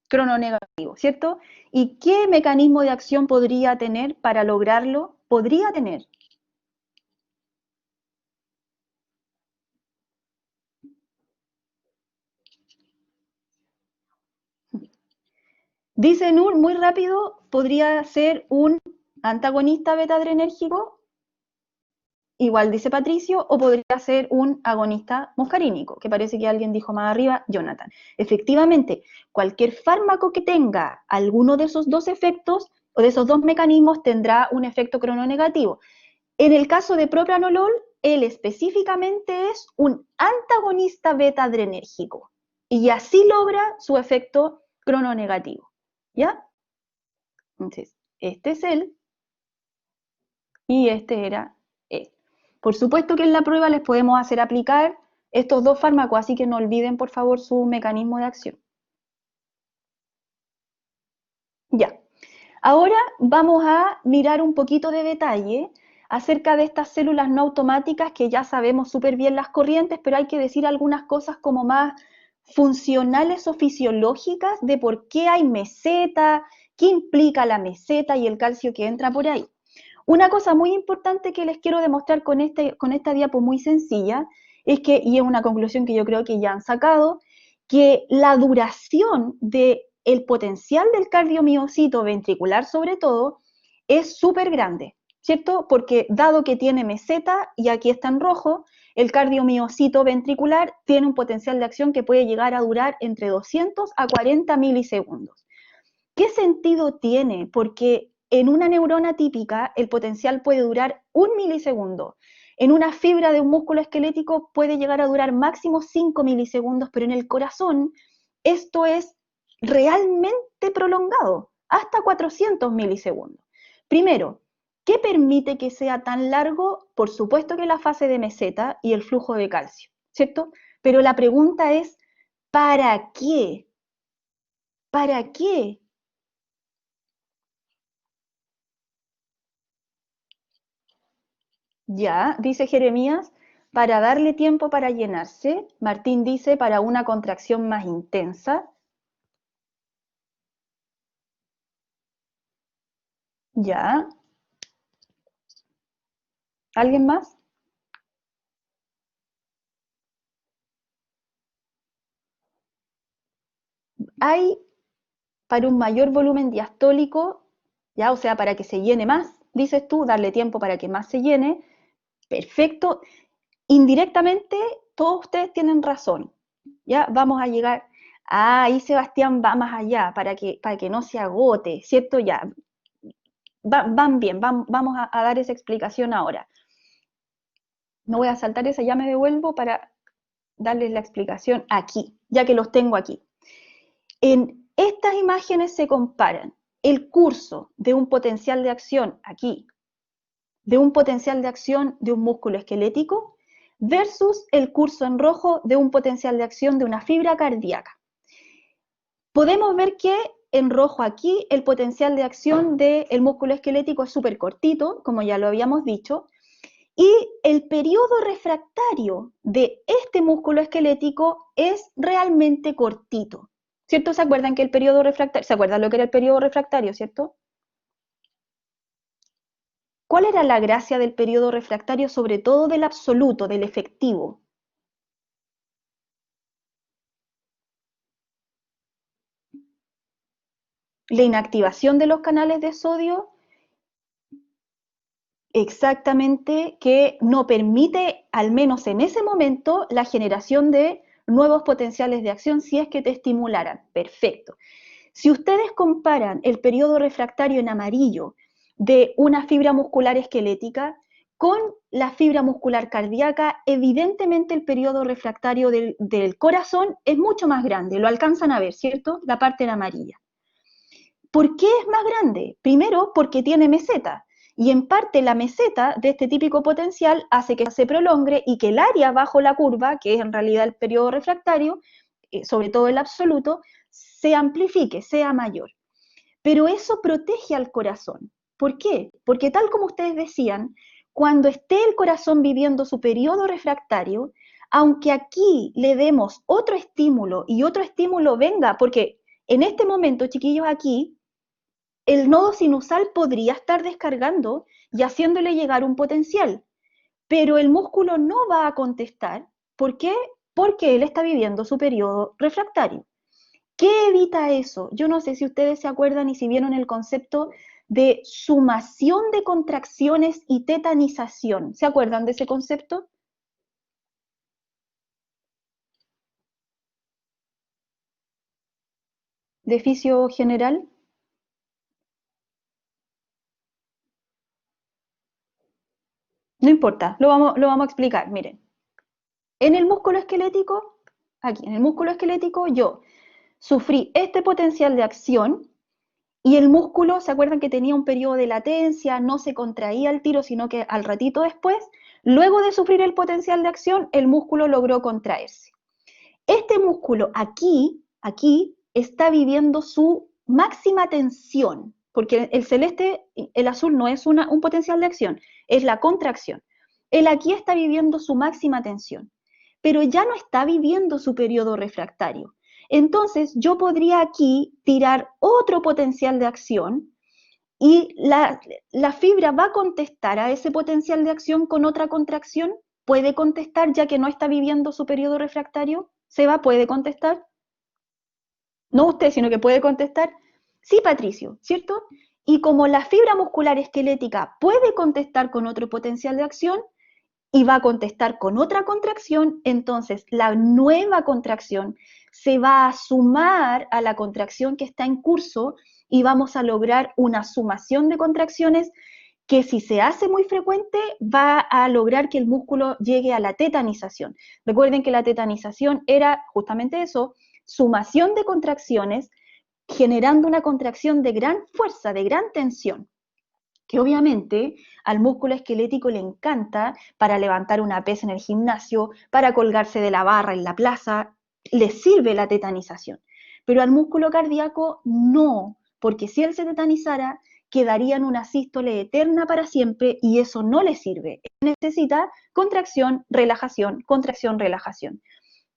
[SPEAKER 1] Crononegativo, ¿cierto? ¿Y qué mecanismo de acción podría tener para lograrlo? Podría tener. Dice Nur, muy rápido, podría ser un antagonista beta-adrenérgico igual dice Patricio, o podría ser un agonista muscarínico, que parece que alguien dijo más arriba, Jonathan. Efectivamente, cualquier fármaco que tenga alguno de esos dos efectos o de esos dos mecanismos tendrá un efecto crononegativo. En el caso de propranolol, él específicamente es un antagonista beta-adrenérgico y así logra su efecto crononegativo. ¿Ya? Entonces, este es él y este era él. Por supuesto que en la prueba les podemos hacer aplicar estos dos fármacos, así que no olviden por favor su mecanismo de acción. Ya, ahora vamos a mirar un poquito de detalle acerca de estas células no automáticas que ya sabemos súper bien las corrientes, pero hay que decir algunas cosas como más funcionales o fisiológicas de por qué hay meseta, qué implica la meseta y el calcio que entra por ahí. Una cosa muy importante que les quiero demostrar con esta diapo muy sencilla es que, y es una conclusión que yo creo que ya han sacado, que la duración del potencial del cardiomiocito ventricular sobre todo es súper grande, ¿cierto? Porque dado que tiene meseta y aquí está en rojo, el cardiomiocito ventricular tiene un potencial de acción que puede llegar a durar entre 200 a 40 milisegundos. ¿Qué sentido tiene? Porque en una neurona típica el potencial puede durar 1 milisegundo. En una fibra de un músculo esquelético puede llegar a durar máximo 5 milisegundos, pero en el corazón esto es realmente prolongado, hasta 400 milisegundos. Primero, ¿qué permite que sea tan largo? Por supuesto que la fase de meseta y el flujo de calcio, ¿cierto? Pero la pregunta es, ¿para qué? ¿Para qué? Ya, dice Jeremías, para darle tiempo para llenarse. Martín dice, para una contracción más intensa. Ya. ¿Alguien más? Hay para un mayor volumen diastólico, ya, o sea, para que se llene más, dices tú, darle tiempo para que más se llene. Perfecto. Indirectamente, todos ustedes tienen razón. Ya, vamos a llegar. Ah, ahí Sebastián va más allá, para que no se agote, ¿cierto? Ya, van bien, vamos a dar esa explicación ahora. No voy a saltar esa, ya me devuelvo para darles la explicación aquí, ya que los tengo aquí. En estas imágenes se comparan el curso de un potencial de acción aquí, de un potencial de acción de un músculo esquelético, versus el curso en rojo de un potencial de acción de una fibra cardíaca. Podemos ver que en rojo aquí el potencial de acción del músculo esquelético es súper cortito, como ya lo habíamos dicho, y el periodo refractario de este músculo esquelético es realmente cortito, ¿cierto? ¿Se acuerdan que el periodo refractario, se acuerdan lo que era el periodo refractario, ¿cierto? ¿Cuál era la gracia del periodo refractario, sobre todo del absoluto, del efectivo? La inactivación de los canales de sodio, exactamente, que no permite, al menos en ese momento, la generación de nuevos potenciales de acción si es que te estimularan. Perfecto. Si ustedes comparan el periodo refractario en amarillo de una fibra muscular esquelética con la fibra muscular cardíaca, evidentemente el periodo refractario del corazón es mucho más grande, lo alcanzan a ver, ¿cierto? La parte en amarilla. ¿Por qué es más grande? Primero, porque tiene meseta. Y en parte la meseta de este típico potencial hace que se prolongue y que el área bajo la curva, que es en realidad el periodo refractario, sobre todo el absoluto, se amplifique, sea mayor. Pero eso protege al corazón. ¿Por qué? Porque tal como ustedes decían, cuando esté el corazón viviendo su periodo refractario, aunque aquí le demos otro estímulo y otro estímulo venga, porque en este momento, chiquillos, aquí el nodo sinusal podría estar descargando y haciéndole llegar un potencial, pero el músculo no va a contestar. ¿Por qué? Porque él está viviendo su periodo refractario. ¿Qué evita eso? Yo no sé si ustedes se acuerdan y si vieron el concepto de sumación de contracciones y tetanización. ¿Se acuerdan de ese concepto? ¿De fisio general? No importa, lo vamos a explicar. Miren, en el músculo esquelético, aquí, en el músculo esquelético, yo sufrí este potencial de acción y el músculo, ¿se acuerdan que tenía un periodo de latencia? No se contraía al tiro, sino que al ratito después, luego de sufrir el potencial de acción, el músculo logró contraerse. Este músculo aquí está viviendo su máxima tensión, porque el celeste, el azul no es un potencial de acción, es la contracción. El aquí está viviendo su máxima tensión, pero ya no está viviendo su periodo refractario. Entonces, yo podría aquí tirar otro potencial de acción y la fibra va a contestar a ese potencial de acción con otra contracción. ¿Puede contestar ya que no está viviendo su periodo refractario? ¿Seba puede contestar? No usted, sino que puede contestar. Sí, Patricio, ¿cierto? Y como la fibra muscular esquelética puede contestar con otro potencial de acción y va a contestar con otra contracción, entonces la nueva contracción se va a sumar a la contracción que está en curso y vamos a lograr una sumación de contracciones que si se hace muy frecuente va a lograr que el músculo llegue a la tetanización. Recuerden que la tetanización era justamente eso, sumación de contracciones generando una contracción de gran fuerza, de gran tensión, que obviamente al músculo esquelético le encanta para levantar una pesa en el gimnasio, para colgarse de la barra en la plaza, le sirve la tetanización. Pero al músculo cardíaco no, porque si él se tetanizara, quedaría en una sístole eterna para siempre y eso no le sirve. Necesita contracción, relajación, contracción, relajación.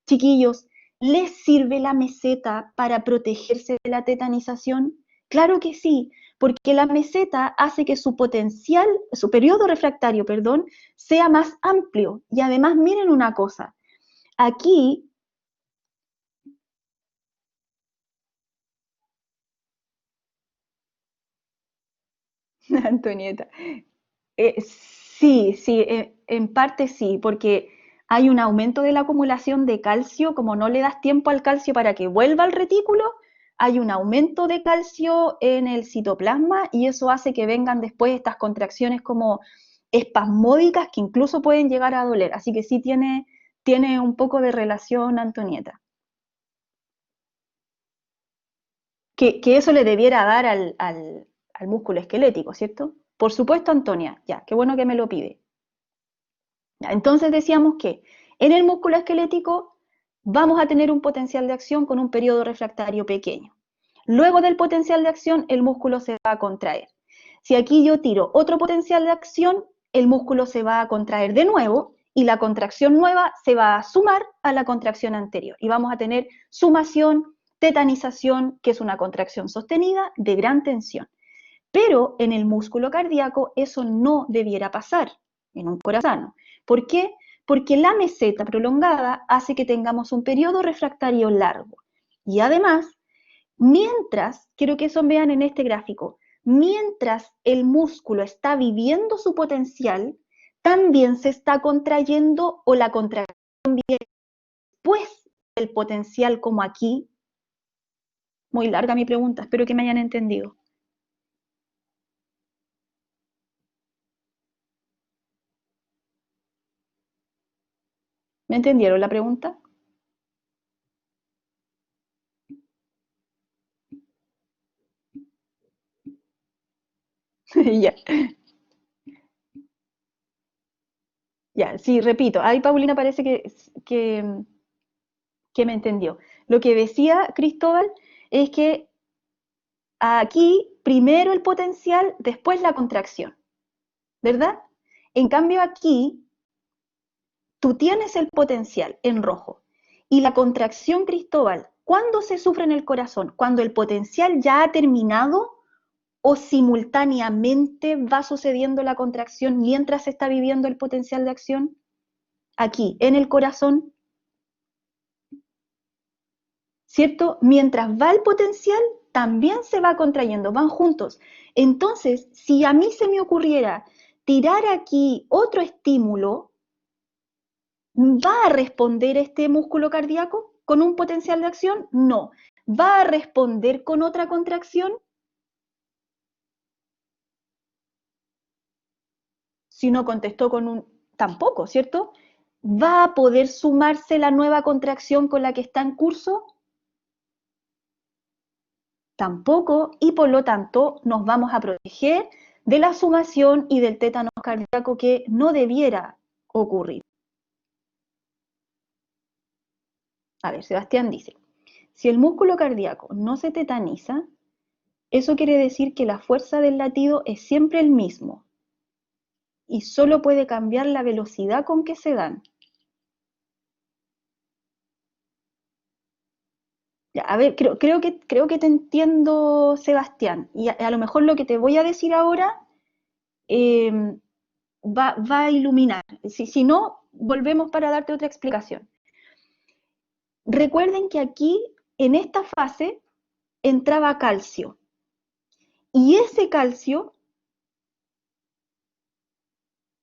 [SPEAKER 1] Chiquillos, ¿les sirve la meseta para protegerse de la tetanización? Claro que sí, porque la meseta hace que su potencial, su periodo refractario, perdón, sea más amplio. Y además, miren una cosa, aquí, Antonieta, sí, en parte sí, porque hay un aumento de la acumulación de calcio, como no le das tiempo al calcio para que vuelva al retículo, hay un aumento de calcio en el citoplasma y eso hace que vengan después estas contracciones como espasmódicas que incluso pueden llegar a doler. Así que sí tiene un poco de relación, Antonieta. Que eso le debiera dar al músculo esquelético, ¿cierto? Por supuesto, Antonia, ya, qué bueno que me lo pide. Entonces decíamos que en el músculo esquelético vamos a tener un potencial de acción con un periodo refractario pequeño. Luego del potencial de acción, el músculo se va a contraer. Si aquí yo tiro otro potencial de acción, el músculo se va a contraer de nuevo y la contracción nueva se va a sumar a la contracción anterior. Y vamos a tener sumación, tetanización, que es una contracción sostenida de gran tensión. Pero en el músculo cardíaco eso no debiera pasar, en un corazón. ¿Por qué? Porque la meseta prolongada hace que tengamos un periodo refractario largo. Y además, mientras, quiero que eso vean en este gráfico, mientras el músculo está viviendo su potencial, también se está contrayendo o la contracción viene después del potencial como aquí. Muy larga mi pregunta, espero que me hayan entendido. ¿Me entendieron la pregunta? Ya. Ya, sí, repito, ahí Paulina parece que me entendió. Lo que decía Cristóbal es que aquí primero el potencial, después la contracción, ¿verdad? En cambio aquí tú tienes el potencial en rojo y la contracción, Cristóbal, ¿cuándo se sufre en el corazón? ¿Cuando el potencial ya ha terminado o simultáneamente va sucediendo la contracción mientras se está viviendo el potencial de acción? Aquí, en el corazón, ¿cierto? Mientras va el potencial, también se va contrayendo, van juntos. Entonces, si a mí se me ocurriera tirar aquí otro estímulo, ¿va a responder este músculo cardíaco con un potencial de acción? No. ¿Va a responder con otra contracción? Si no contestó con un tampoco, ¿cierto? ¿Va a poder sumarse la nueva contracción con la que está en curso? Tampoco, y por lo tanto nos vamos a proteger de la sumación y del tétano cardíaco que no debiera ocurrir. A ver, Sebastián dice, si el músculo cardíaco no se tetaniza, eso quiere decir que la fuerza del latido es siempre el mismo y solo puede cambiar la velocidad con que se dan. Ya, a ver, creo que te entiendo, Sebastián, y a lo mejor lo que te voy a decir ahora eh, va a iluminar. Si no, volvemos para darte otra explicación. Recuerden que aquí, en esta fase, entraba calcio. Y ese calcio,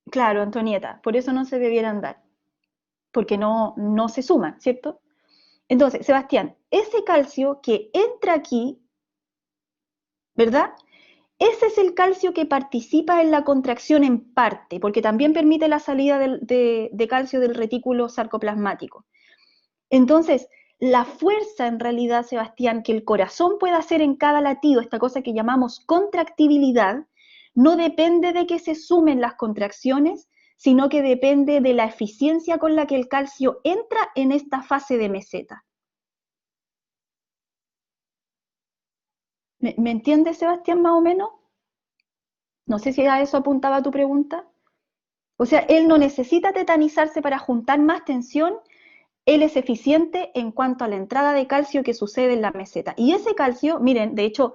[SPEAKER 1] claro, Antonieta, por eso no se debieran dar, porque no se suman, ¿cierto? Entonces, Sebastián, ese calcio que entra aquí, ¿verdad? Ese es el calcio que participa en la contracción en parte, porque también permite la salida de calcio del retículo sarcoplasmático. Entonces, la fuerza en realidad, Sebastián, que el corazón puede hacer en cada latido, esta cosa que llamamos contractibilidad, no depende de que se sumen las contracciones, sino que depende de la eficiencia con la que el calcio entra en esta fase de meseta. ¿Me entiendes, Sebastián, más o menos? No sé si a eso apuntaba tu pregunta. O sea, él no necesita tetanizarse para juntar más tensión, él es eficiente en cuanto a la entrada de calcio que sucede en la meseta. Y ese calcio, miren, de hecho,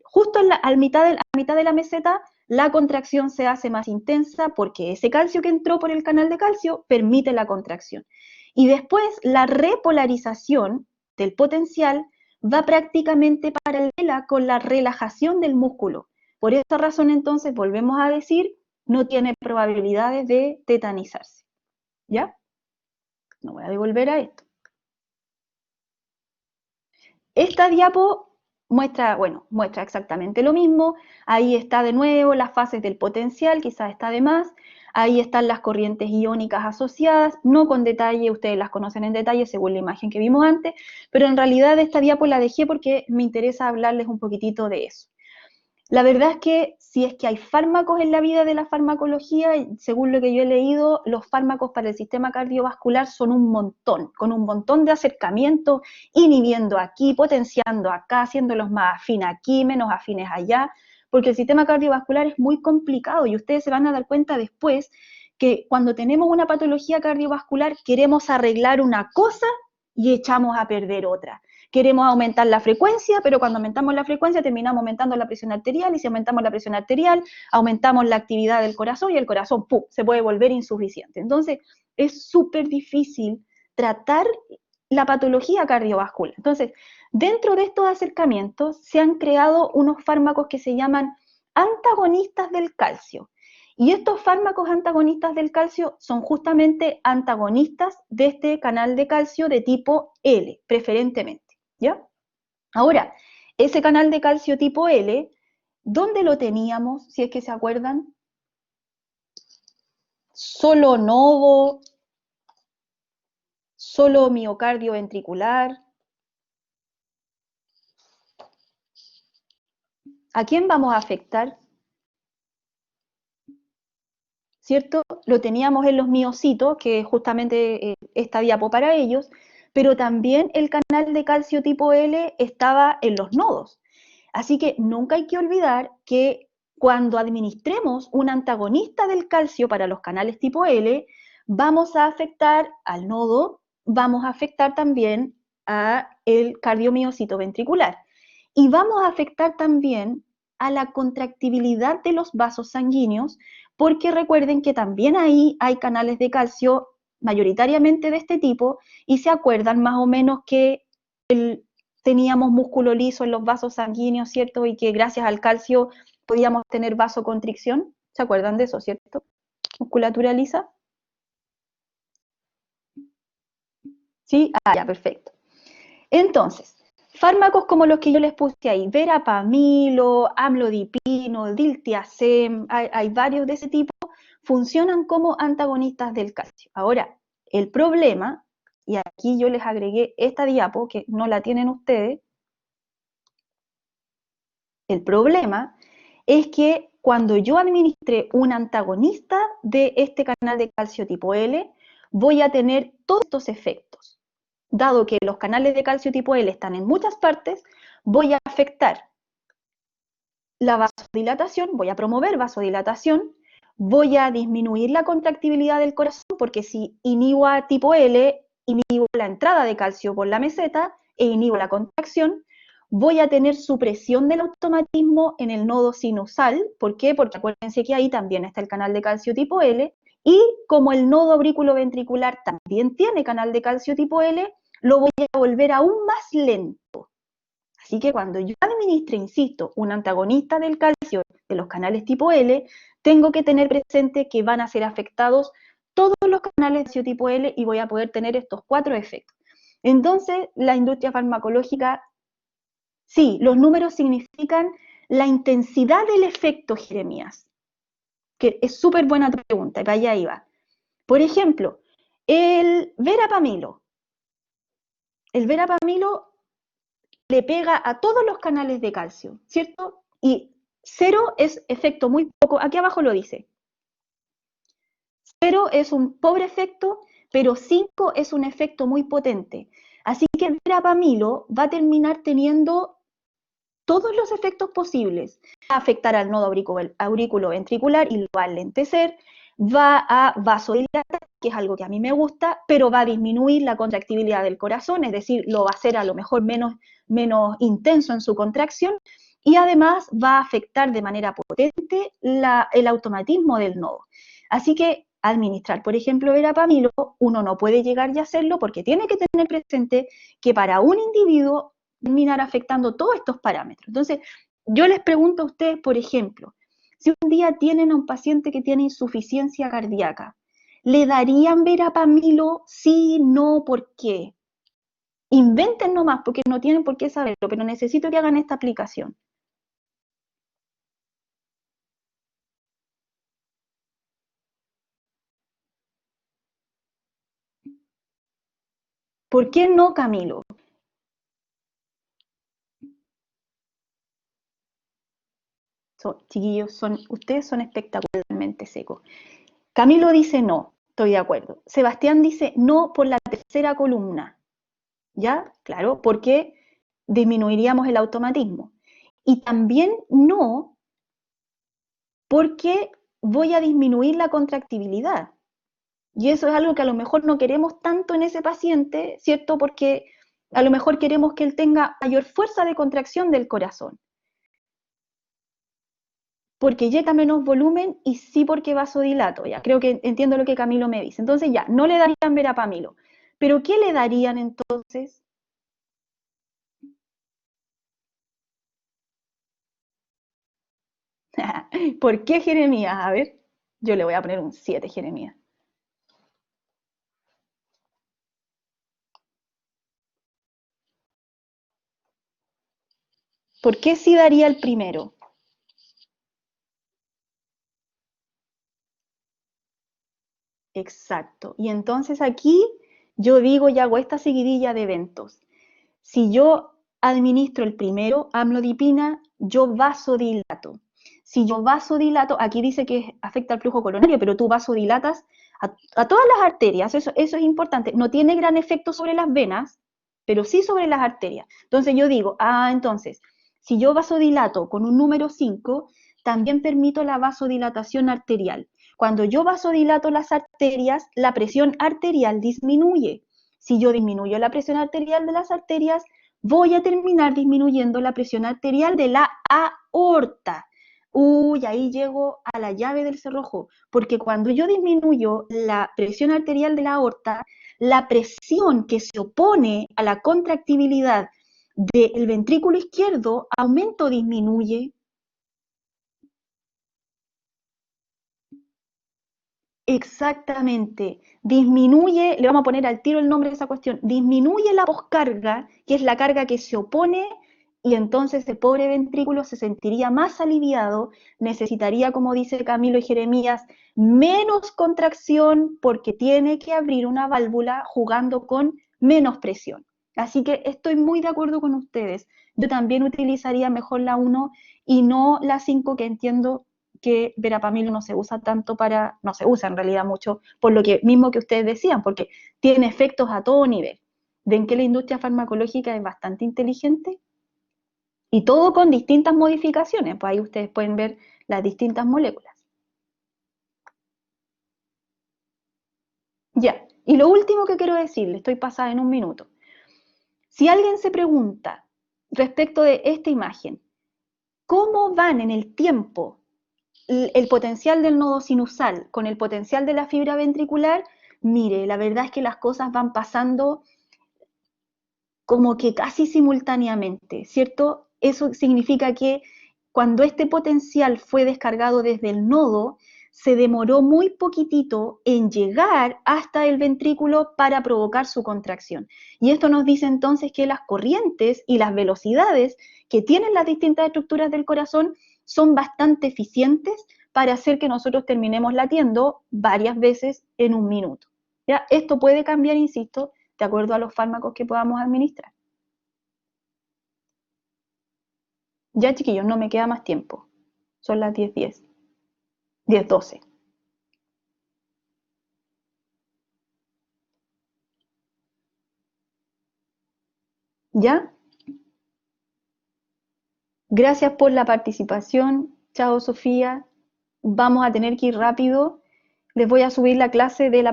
[SPEAKER 1] justo a mitad de la meseta, la contracción se hace más intensa porque ese calcio que entró por el canal de calcio permite la contracción. Y después la repolarización del potencial va prácticamente paralela con la relajación del músculo. Por esa razón, entonces, volvemos a decir, no tiene probabilidades de tetanizarse. ¿Ya? No voy a devolver a esto. Esta diapo muestra exactamente lo mismo. Ahí está de nuevo las fases del potencial, quizás está de más. Ahí están las corrientes iónicas asociadas, no con detalle, ustedes las conocen en detalle según la imagen que vimos antes, pero en realidad esta diapo la dejé porque me interesa hablarles un poquitito de eso. La verdad es que si es que hay fármacos en la vida de la farmacología, según lo que yo he leído, los fármacos para el sistema cardiovascular son un montón, con un montón de acercamientos, inhibiendo aquí, potenciando acá, haciéndolos más afines aquí, menos afines allá, porque el sistema cardiovascular es muy complicado y ustedes se van a dar cuenta después que cuando tenemos una patología cardiovascular queremos arreglar una cosa y echamos a perder otra. Queremos aumentar la frecuencia, pero cuando aumentamos la frecuencia terminamos aumentando la presión arterial y si aumentamos la presión arterial, aumentamos la actividad del corazón y el corazón ¡pum!, se puede volver insuficiente. Entonces, es súper difícil tratar la patología cardiovascular. Entonces, dentro de estos acercamientos se han creado unos fármacos que se llaman antagonistas del calcio. Y estos fármacos antagonistas del calcio son justamente antagonistas de este canal de calcio de tipo L, preferentemente. ¿Ya? Ahora, ese canal de calcio tipo L, ¿dónde lo teníamos? Si es que se acuerdan. Solo nodo, solo miocardio ventricular. ¿A quién vamos a afectar? ¿Cierto? Lo teníamos en los miocitos, que justamente esta diapo para ellos, pero también el canal de calcio tipo L estaba en los nodos. Así que nunca hay que olvidar que cuando administremos un antagonista del calcio para los canales tipo L, vamos a afectar al nodo, vamos a afectar también a el cardiomiocito ventricular y vamos a afectar también a la contractibilidad de los vasos sanguíneos, porque recuerden que también ahí hay canales de calcio mayoritariamente de este tipo y se acuerdan más o menos que el teníamos músculo liso en los vasos sanguíneos, ¿cierto? Y que gracias al calcio podíamos tener vasoconstricción. ¿Se acuerdan de eso, cierto? Musculatura lisa. ¿Sí? Ah, ya, perfecto. Entonces, fármacos como los que yo les puse ahí, verapamilo, amlodipino, diltiazem, hay varios de ese tipo, funcionan como antagonistas del calcio. Ahora, el problema, y aquí yo les agregué esta diapo, que no la tienen ustedes, el problema es que cuando yo administre un antagonista de este canal de calcio tipo L, voy a tener todos estos efectos. Dado que los canales de calcio tipo L están en muchas partes, voy a afectar la vasodilatación, voy a promover vasodilatación, voy a disminuir la contractibilidad del corazón, porque si inhibo a tipo L, inhibo la entrada de calcio por la meseta e inhibo la contracción, voy a tener supresión del automatismo en el nodo sinusal. ¿Por qué? Porque acuérdense que ahí también está el canal de calcio tipo L, y como el nodo aurículo-ventricular también tiene canal de calcio tipo L, lo voy a volver aún más lento. Así que cuando yo administre, insisto, un antagonista del calcio de los canales tipo L, tengo que tener presente que van a ser afectados todos los canales de calcio tipo L y voy a poder tener estos 4 efectos. Entonces, la industria farmacológica, sí, los números significan la intensidad del efecto, Jeremías, que es súper buena tu pregunta, y para allá iba. Por ejemplo, el verapamilo. El verapamilo le pega a todos los canales de calcio, ¿cierto? Y 0 es efecto muy poco, aquí abajo lo dice. 0 es un pobre efecto, pero 5 es un efecto muy potente. Así que el verapamilo va a terminar teniendo todos los efectos posibles. Va a afectar al nodo aurículo-ventricular y lo va a enlentecer, va a vasodilatar, que es algo que a mí me gusta, pero va a disminuir la contractibilidad del corazón, es decir, lo va a hacer a lo mejor menos intenso en su contracción, y además va a afectar de manera potente el automatismo del nodo. Así que administrar, por ejemplo, verapamilo, uno no puede llegar y hacerlo porque tiene que tener presente que para un individuo terminar afectando todos estos parámetros. Entonces, yo les pregunto a ustedes, por ejemplo, si un día tienen a un paciente que tiene insuficiencia cardíaca, ¿le darían verapamilo? Sí, no, ¿por qué? Inventen nomás, porque no tienen por qué saberlo, pero necesito que hagan esta aplicación. ¿Por qué no, Camilo? Chiquillos, ustedes son espectacularmente secos. Camilo dice no, estoy de acuerdo. Sebastián dice no por la tercera columna. ¿Ya? Claro, porque disminuiríamos el automatismo. Y también no porque voy a disminuir la contractibilidad. Y eso es algo que a lo mejor no queremos tanto en ese paciente, ¿cierto? Porque a lo mejor queremos que él tenga mayor fuerza de contracción del corazón. Porque inyecta menos volumen y sí porque vasodilato. Ya, creo que entiendo lo que Camilo me dice. Entonces ya, no le darían verapamilo. ¿Pero qué le darían entonces? ¿Por qué Jeremías? A ver, yo le voy a poner un 7, Jeremías. ¿Por qué sí daría el primero? Exacto. Y entonces aquí yo digo y hago esta seguidilla de eventos. Si yo administro el primero, amlodipina, yo vasodilato. Si yo vasodilato, aquí dice que afecta al flujo coronario, pero tú vasodilatas a todas las arterias, eso es importante. No tiene gran efecto sobre las venas, pero sí sobre las arterias. Entonces yo digo, entonces, si yo vasodilato con un número 5, también permito la vasodilatación arterial. Cuando yo vasodilato las arterias, la presión arterial disminuye. Si yo disminuyo la presión arterial de las arterias, voy a terminar disminuyendo la presión arterial de la aorta. Uy, ahí llego a la llave del cerrojo, porque cuando yo disminuyo la presión arterial de la aorta, la presión que se opone a la contractibilidad del ventrículo izquierdo aumenta o disminuye. Exactamente. Disminuye, le vamos a poner al tiro el nombre de esa cuestión, disminuye la poscarga, que es la carga que se opone, y entonces el pobre ventrículo se sentiría más aliviado, necesitaría, como dice Camilo y Jeremías, menos contracción porque tiene que abrir una válvula jugando con menos presión. Así que estoy muy de acuerdo con ustedes. Yo también utilizaría mejor la uno y no la 5, que entiendo que verapamil no se usa tanto para, no se usa en realidad mucho, por lo que mismo que ustedes decían, porque tiene efectos a todo nivel. ¿Ven que la industria farmacológica es bastante inteligente? Y todo con distintas modificaciones, pues ahí ustedes pueden ver las distintas moléculas. Ya, y lo último que quiero decirle, estoy pasada en un minuto. Si alguien se pregunta respecto de esta imagen, ¿cómo van en el tiempo el potencial del nodo sinusal con el potencial de la fibra ventricular? Mire, la verdad es que las cosas van pasando como que casi simultáneamente, ¿cierto? Eso significa que cuando este potencial fue descargado desde el nodo, se demoró muy poquitito en llegar hasta el ventrículo para provocar su contracción. Y esto nos dice entonces que las corrientes y las velocidades que tienen las distintas estructuras del corazón son bastante eficientes para hacer que nosotros terminemos latiendo varias veces en un minuto. ¿Ya? Esto puede cambiar, insisto, de acuerdo a los fármacos que podamos administrar. Ya, chiquillos, no me queda más tiempo. Son las 10:10, 10:12. ¿Ya? Gracias por la participación. Chao, Sofía. Vamos a tener que ir rápido. Les voy a subir la clase de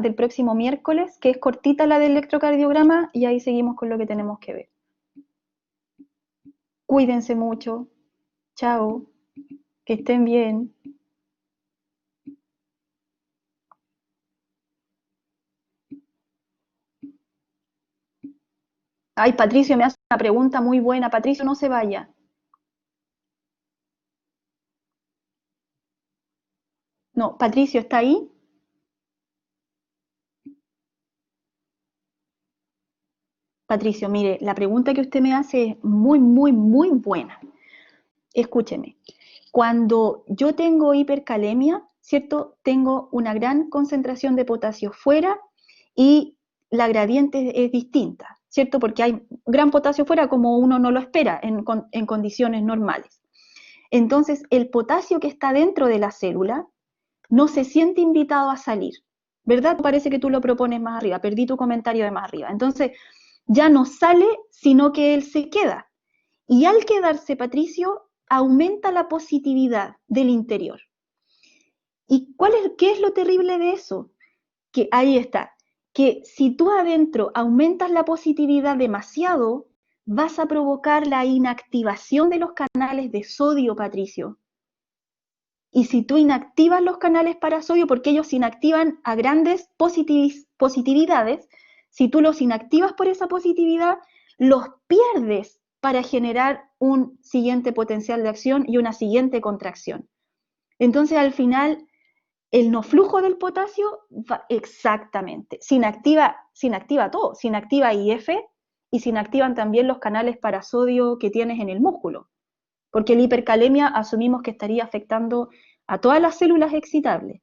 [SPEAKER 1] del próximo miércoles, que es cortita, la del electrocardiograma, y ahí seguimos con lo que tenemos que ver. Cuídense mucho. Chao. Que estén bien. Ay, Patricio me hace una pregunta muy buena. Patricio, no se vaya. No, Patricio, ¿está ahí? Patricio, mire, la pregunta que usted me hace es muy, muy, muy buena. Escúcheme, cuando yo tengo hipercalemia, ¿cierto? Tengo una gran concentración de potasio fuera y la gradiente es distinta, ¿cierto? Porque hay gran potasio fuera como uno no lo espera en condiciones normales. Entonces, el potasio que está dentro de la célula no se siente invitado a salir, ¿verdad? Parece que tú lo propones más arriba, perdí tu comentario de más arriba. Entonces, ya no sale, sino que él se queda. Y al quedarse, Patricio, aumenta la positividad del interior. ¿Y qué es lo terrible de eso? Que ahí está, que si tú adentro aumentas la positividad demasiado, vas a provocar la inactivación de los canales de sodio, Patricio. Y si tú inactivas los canales para sodio, porque ellos se inactivan a grandes positividades, si tú los inactivas por esa positividad, los pierdes para generar un siguiente potencial de acción y una siguiente contracción. Entonces, al final, el no flujo del potasio va exactamente, se inactiva todo, se inactiva IF y se inactivan también los canales para sodio que tienes en el músculo, porque la hipercalemia asumimos que estaría afectando a todas las células excitables.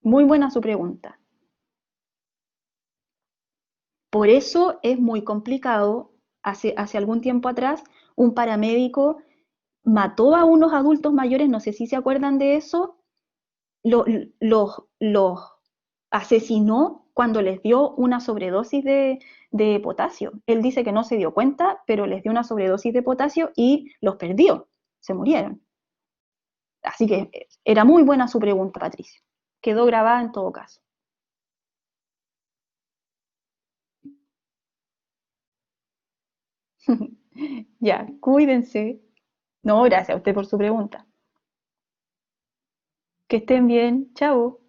[SPEAKER 1] Muy buena su pregunta. Por eso es muy complicado. Hace algún tiempo atrás, un paramédico mató a unos adultos mayores, no sé si se acuerdan de eso, los asesinó cuando les dio una sobredosis de potasio. Él dice que no se dio cuenta, pero les dio una sobredosis de potasio y los perdió, se murieron. Así que era muy buena su pregunta, Patricia. Quedó grabada en todo caso. Ya, cuídense. No, gracias a usted por su pregunta. Que estén bien. Chao.